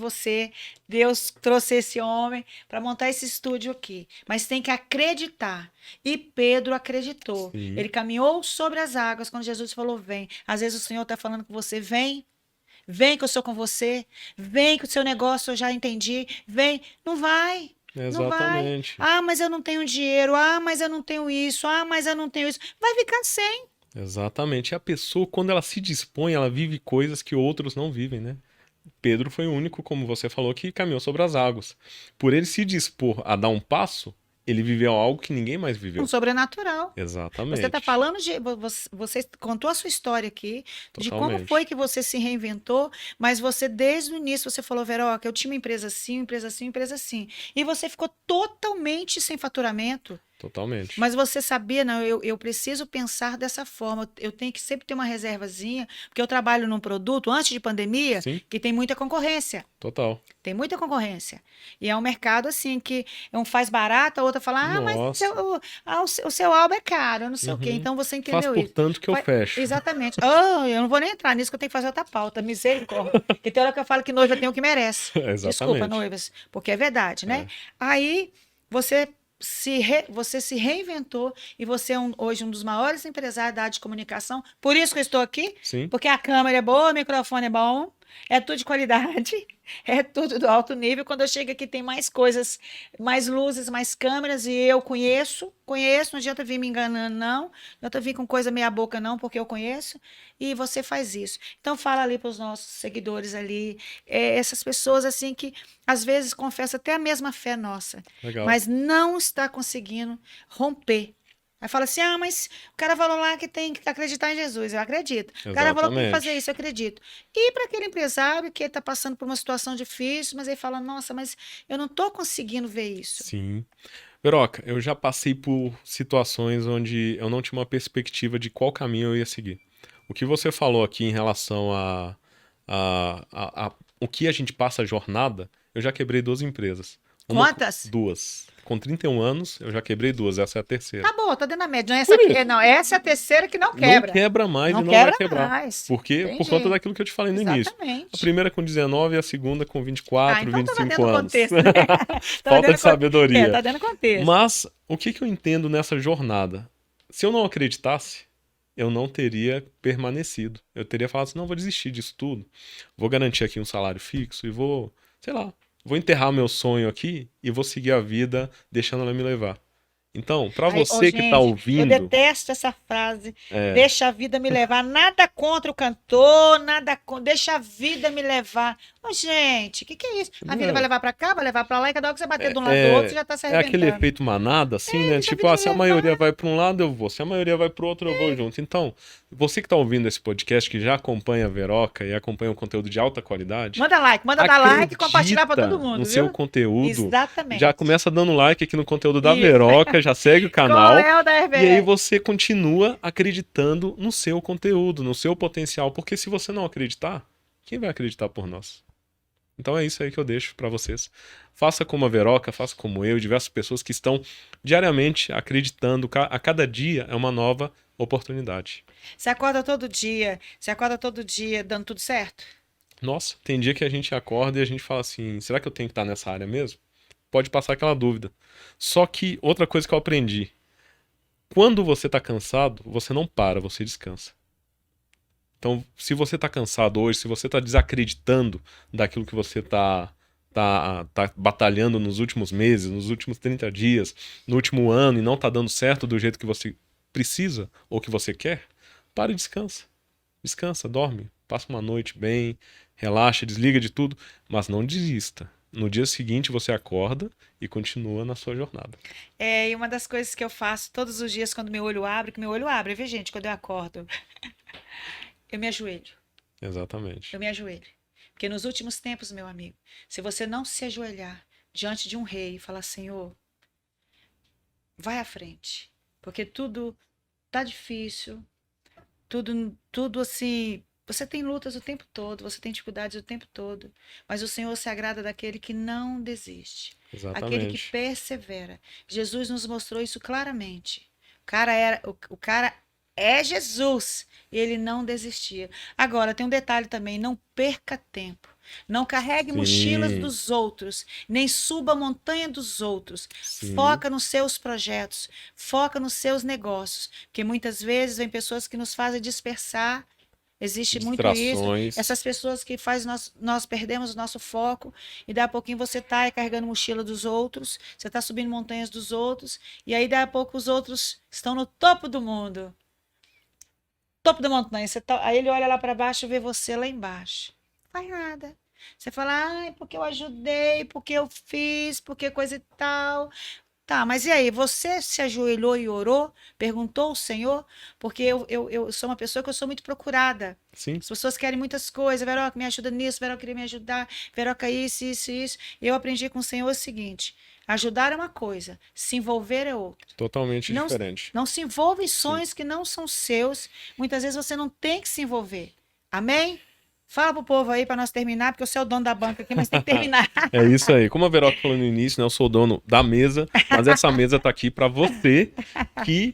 Deus trouxe esse homem para montar esse estúdio aqui. Mas tem que acreditar. E Pedro acreditou. Sim, Ele caminhou sobre as águas quando Jesus falou: vem. Às vezes o Senhor está falando com você: vem. Vem que eu sou com você. Vem que o seu negócio eu já entendi. Vem. Não vai. Não vai. exatamente. Ah, mas eu não tenho dinheiro. Ah, mas eu não tenho isso. Ah, mas eu não tenho isso. Vai ficar sem. Exatamente. E a pessoa, quando ela se dispõe, ela vive coisas que outros não vivem, né? Pedro foi o único, como você falou, que caminhou sobre as águas. Por ele se dispor a dar um passo, ele viveu algo que ninguém mais Um viveu. sobrenatural. Você está Exatamente. falando de. Você contou a sua história aqui, de como foi Totalmente. que você se reinventou, mas você, desde o início, você falou, Veroca, eu tinha uma empresa assim, uma empresa assim, uma empresa assim. E você ficou totalmente sem faturamento. Totalmente. Mas você sabia, não, eu preciso pensar dessa forma. Eu tenho que sempre ter uma reservazinha, porque eu trabalho num produto, antes de pandemia, Sim, que tem muita concorrência. total. Tem muita concorrência. E é um mercado assim que um faz barato, a outra fala: ah, mas Nossa. o seu álbum é caro, eu não sei o quê. Uhum. Então você Faz entendeu por isso. tanto que eu fecho. Exatamente. Oh, eu não vou nem entrar nisso, que eu tenho que fazer outra pauta. Misericórdia. Porque tem hora que eu falo que noiva tem o que merece. Desculpa, Exatamente. noivas, porque é verdade, né? É. Aí você você se reinventou e você é hoje um dos maiores empresários da área de comunicação. Por isso que eu estou aqui, Sim, porque a câmera é boa, o microfone é bom, é tudo de qualidade, é tudo do alto nível. Quando eu chego aqui tem mais coisas, mais luzes, mais câmeras e eu conheço, não adianta vir me enganando não, não adianta vir com coisa meia boca não, porque eu conheço e você faz isso. Então fala ali para os nossos seguidores ali, essas pessoas assim que às vezes confessam até a mesma fé nossa, legal. mas não está conseguindo romper. Aí fala assim: ah, mas o cara falou lá que tem que acreditar em Jesus. Eu acredito. O cara falou que tem que fazer Exatamente. isso, eu acredito. E para aquele empresário que está passando por uma situação difícil, mas ele fala: nossa, mas eu não estou conseguindo ver isso. Sim. Veroca, eu já passei por situações onde eu não tinha uma perspectiva de qual caminho eu ia seguir. O que você falou aqui em relação a o que a gente passa a jornada, eu já quebrei duas empresas. Quantas? Duas. Com 31 anos, eu já quebrei duas, essa é a terceira. Tá bom, tá dentro da média. Não, essa Por aqui, isso. não, essa é a terceira que não Não quebra. quebra mais Não e não vai quebra quebrar. mais. Porque por conta Entendi. daquilo que eu te falei no início. A Exatamente. primeira com 19 e a segunda com Ah, 24, então estava 25 dentro do anos. contexto, né? Tava Falta dentro de do sabedoria. tá dentro do contexto. Mas o que que eu entendo nessa jornada? Se eu não acreditasse, eu não teria permanecido. Eu teria falado assim, não, vou desistir disso tudo. Vou garantir aqui um salário fixo e vou, sei lá, vou enterrar o meu sonho aqui e vou seguir a vida deixando ela me levar. Então, pra Aí, ô, você que tá gente, eu ouvindo, detesto essa frase. é, Deixa a vida me levar. Nada contra o cantor, nada contra. Deixa a vida me levar. Ô, gente, o que é isso? A vida vai é, levar pra cá, vai levar pra lá, e cada hora que você bater de um lado do outro, você é, já tá se é aquele arrebentando. efeito manada, assim, né? Deixa a Tipo, vida ah, me se a maioria levar. vai pra um lado, eu vou. Se a maioria vai pro outro, eu vou junto. Então, você que tá ouvindo esse podcast, que já acompanha a Veroca e acompanha um conteúdo de alta qualidade, Manda like, manda dar like e compartilhar pra todo acredita no mundo, seu viu? conteúdo, já Exatamente. começa dando like aqui no conteúdo da Isso. Veroca, já segue o Qual canal, é o da e aí RBR? você continua acreditando no seu conteúdo, no seu potencial, porque se você não acreditar, quem vai acreditar por nós? Então é isso aí que eu deixo pra vocês. Faça como a Veroca, faça como eu, diversas pessoas que estão diariamente acreditando, a cada dia é uma nova oportunidade. Você acorda todo dia dando tudo certo? Nossa, tem dia que a gente acorda e a gente fala assim: será que eu tenho que estar nessa área mesmo? Pode passar aquela dúvida. Só que outra coisa que eu aprendi: quando você tá cansado, você não para, você descansa. Então, se você tá cansado hoje, se você tá desacreditando daquilo que você tá batalhando nos últimos meses, nos últimos 30 dias, no último ano e não tá dando certo do jeito que você precisa ou que você quer, para e descansa. Descansa, dorme, passa uma noite bem, relaxa, desliga de tudo, mas não desista. no dia seguinte você acorda e continua na sua jornada. E uma das coisas que eu faço todos os dias quando meu olho abre, que meu olho abre, viu, gente? Quando eu acordo, eu me ajoelho. Exatamente. Eu me ajoelho. Porque nos últimos tempos, meu amigo, se você não se ajoelhar diante de um rei e falar, Senhor, vai à frente, porque tudo tá difícil, tudo assim, você tem lutas o tempo todo, você tem dificuldades o tempo todo, mas o Senhor se agrada daquele que não desiste, aquele que Exatamente. persevera. Jesus nos mostrou isso claramente. O cara é Jesus, e ele não desistia. Agora, tem um detalhe também, não perca tempo. Não carregue mochilas Sim, dos outros, nem suba a montanha dos outros. sim. Foca nos seus projetos, foca nos seus negócios, porque muitas vezes vem pessoas que nos fazem dispersar. Existe muito isso. Distrações. Essas pessoas que fazem nós perdemos o nosso foco e daí a pouquinho você está carregando mochila dos outros, você está subindo montanhas dos outros e aí daí a pouco os outros estão no topo do mundo, topo da montanha. Aí ele olha lá para baixo e vê você lá embaixo. Não faz nada. Você fala, ai, porque eu ajudei, porque eu fiz, porque coisa e tal. Tá, mas e aí? Você se ajoelhou e orou? Perguntou ao Senhor? Porque eu sou uma pessoa que eu sou muito procurada. Sim, As pessoas querem muitas coisas. Veroca, me ajuda nisso. Veroca, queria me ajudar. Veroca, isso, isso, isso. Eu aprendi com o Senhor o seguinte: ajudar é uma coisa, se envolver é outra. totalmente Não, diferente. não se envolva em Sim. sonhos que não são seus. Muitas vezes você não tem que se envolver. Amém? Fala pro povo aí para nós terminar, porque eu sou o dono da banca aqui, mas tem que terminar. É isso aí. Como a Veroca falou no início, né, eu sou o dono da mesa, mas essa mesa tá aqui para você que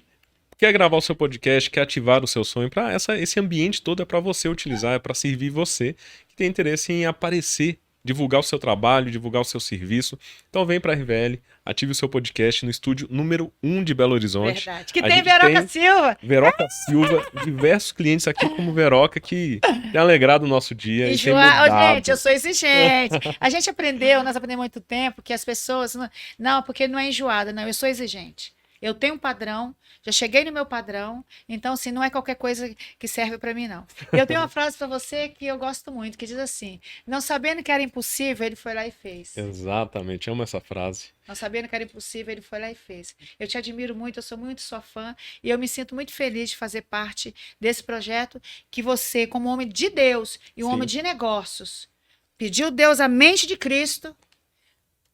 quer gravar o seu podcast, quer ativar o seu sonho, para esse ambiente todo é para você utilizar, é para servir você que tem interesse em aparecer, divulgar o seu trabalho, divulgar o seu serviço. Então vem para a RVL, ative o seu podcast no estúdio número 1 de Belo Horizonte. Verdade. Que A tem gente Veroca tem Silva. Veroca Silva, diversos clientes aqui como Veroca que tem alegrado o nosso dia e tem Enjoar. Ô, gente, eu mudado. sou exigente. A gente aprendeu, nós aprendemos há muito tempo que as pessoas. Não, porque não é enjoada, não. Eu sou exigente. Eu tenho um padrão, já cheguei no meu padrão, então, assim, não é qualquer coisa que serve para mim, não. Eu tenho uma frase para você que eu gosto muito, que diz assim: não sabendo que era impossível, ele foi lá e fez. Exatamente, amo essa frase. Não sabendo que era impossível, ele foi lá e fez. Eu te admiro muito, eu sou muito sua fã e eu me sinto muito feliz de fazer parte desse projeto que você, como homem de Deus e um Sim. homem de negócios, pediu Deus a mente de Cristo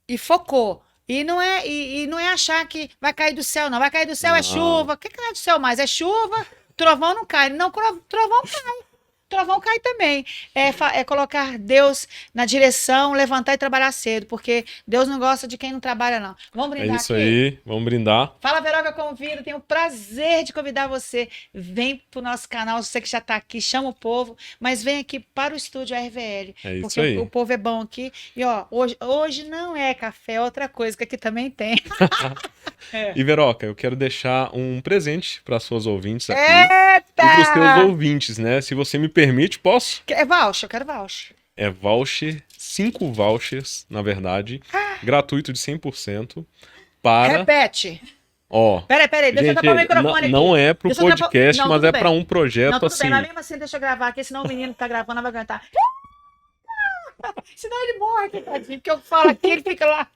e focou. E não é achar que vai cair do céu, não. Vai cair do céu é Não. chuva. O que cai do céu mais? É chuva, trovão não cai. Não, trovão cai. Trovão cai também. É colocar Deus na direção, levantar e trabalhar cedo, porque Deus não gosta de quem não trabalha, não. Vamos É brindar isso aqui? aí, vamos brindar. Fala, Veroca, convido. Tenho o prazer de convidar você. Vem para o nosso canal, você que já está aqui, chama o povo, mas vem aqui para o estúdio RVL, É isso porque aí. o povo é bom aqui. E ó, hoje não é café, é outra coisa que aqui também tem. E Veroca, eu quero deixar um presente para suas ouvintes aqui e Eita! para os teus ouvintes, né? Se você me permite, posso? É voucher, eu quero voucher. É voucher, 5 vouchers, na verdade, gratuito de 100% para... Repete. Ó, Peraí, deixa eu gente, tapar o microfone aqui. não é pro Deixa eu tapar- podcast, Não, mas tudo é bem. para um projeto Não, tudo assim. bem, mas mesmo assim deixa eu gravar aqui, senão o menino que tá gravando não vai aguentar. Senão ele morre, tadinho, porque eu falo aqui, ele fica lá.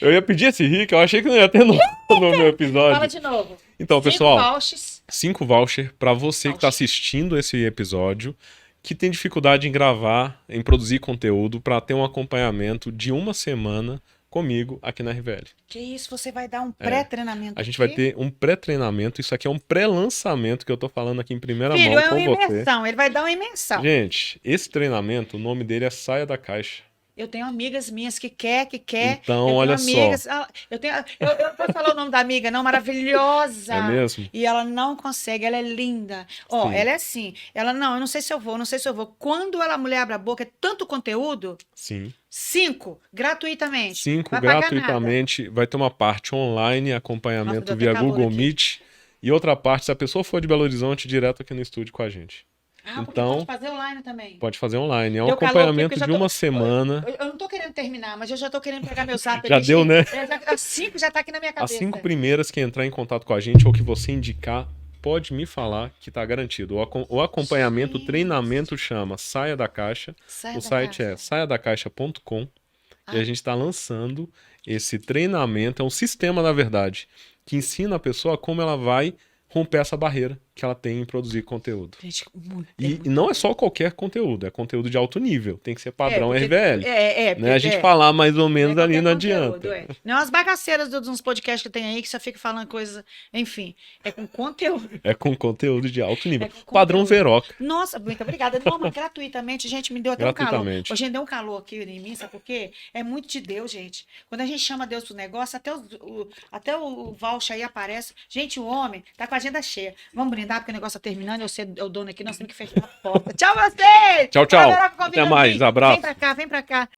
Eu ia pedir esse rico, eu achei que não ia ter no meu episódio. Fala de novo. Então, 5 pessoal, vouchers. 5 voucher para você que está Voucher. assistindo esse episódio, que tem dificuldade em gravar, em produzir conteúdo, para ter um acompanhamento de uma semana comigo aqui na RVL. Que isso, você vai dar um pré-treinamento A gente aqui? vai ter um pré-treinamento, isso aqui é um pré-lançamento que eu tô falando aqui em primeira Filho, mão é uma com você. imersão, ele vai dar uma imersão. Gente, esse treinamento, o nome dele é Saia da Caixa. Eu tenho amigas minhas que quer. Então, Eu olha tenho amigas, eu não posso falar o nome da amiga, não, maravilhosa. É mesmo? E ela não consegue, ela é linda. Ó, Sim. ela é assim, ela não, eu não sei se eu vou. Quando a mulher abre a boca, é tanto conteúdo, Sim. 5, gratuitamente. 5 Vai pagar nada. gratuitamente, vai ter uma parte online, Nossa, acompanhamento deu até via calor Google aqui. Meet, e outra parte, se a pessoa for de Belo Horizonte, direto aqui no estúdio com a gente. Ah, porque Então, pode fazer online também. pode fazer online. É um Deu calor aqui, acompanhamento porque eu já de tô- uma semana. Eu não tô querendo terminar, mas eu já tô querendo pegar meu zap. Já aqui, deu, né? As 5 já tá aqui na minha As cabeça. 5 primeiras que entrar em contato com a gente ou que você indicar, pode me falar que tá garantido. O acompanhamento, o Gente. treinamento chama Saia da Caixa. Sai O da site casa. é saiadacaixa.com. E a gente está lançando esse treinamento, é um sistema, na verdade, que ensina a pessoa como ela vai romper essa barreira que ela tem em produzir conteúdo. Gente, E não é só qualquer conteúdo, é conteúdo de alto nível, tem que ser padrão porque- RVL. Né? A gente é. falar mais ou Não é menos ali qualquer não conteúdo, adianta. é. Não é umas bagaceiras dos podcasts que tem aí que você fica falando coisas. Enfim, é com conteúdo. É com conteúdo de alto nível. É com Padrão conteúdo. Veroca, Nossa, muito obrigada. Não, mas gratuitamente, gente, me deu até um calor. gratuitamente. Hoje deu um calor aqui em mim, sabe por quê? É muito de Deus, gente. Quando a gente chama Deus pro negócio, até o voucher aí aparece. Gente, o homem tá com a agenda cheia. Vamos brindar, porque o negócio tá terminando. Eu sei o dono aqui, nós temos que fechar a porta. Tchau, vocês! Tchau, tchau. Agora, Até mais, abraço. Vem pra cá, vem pra cá.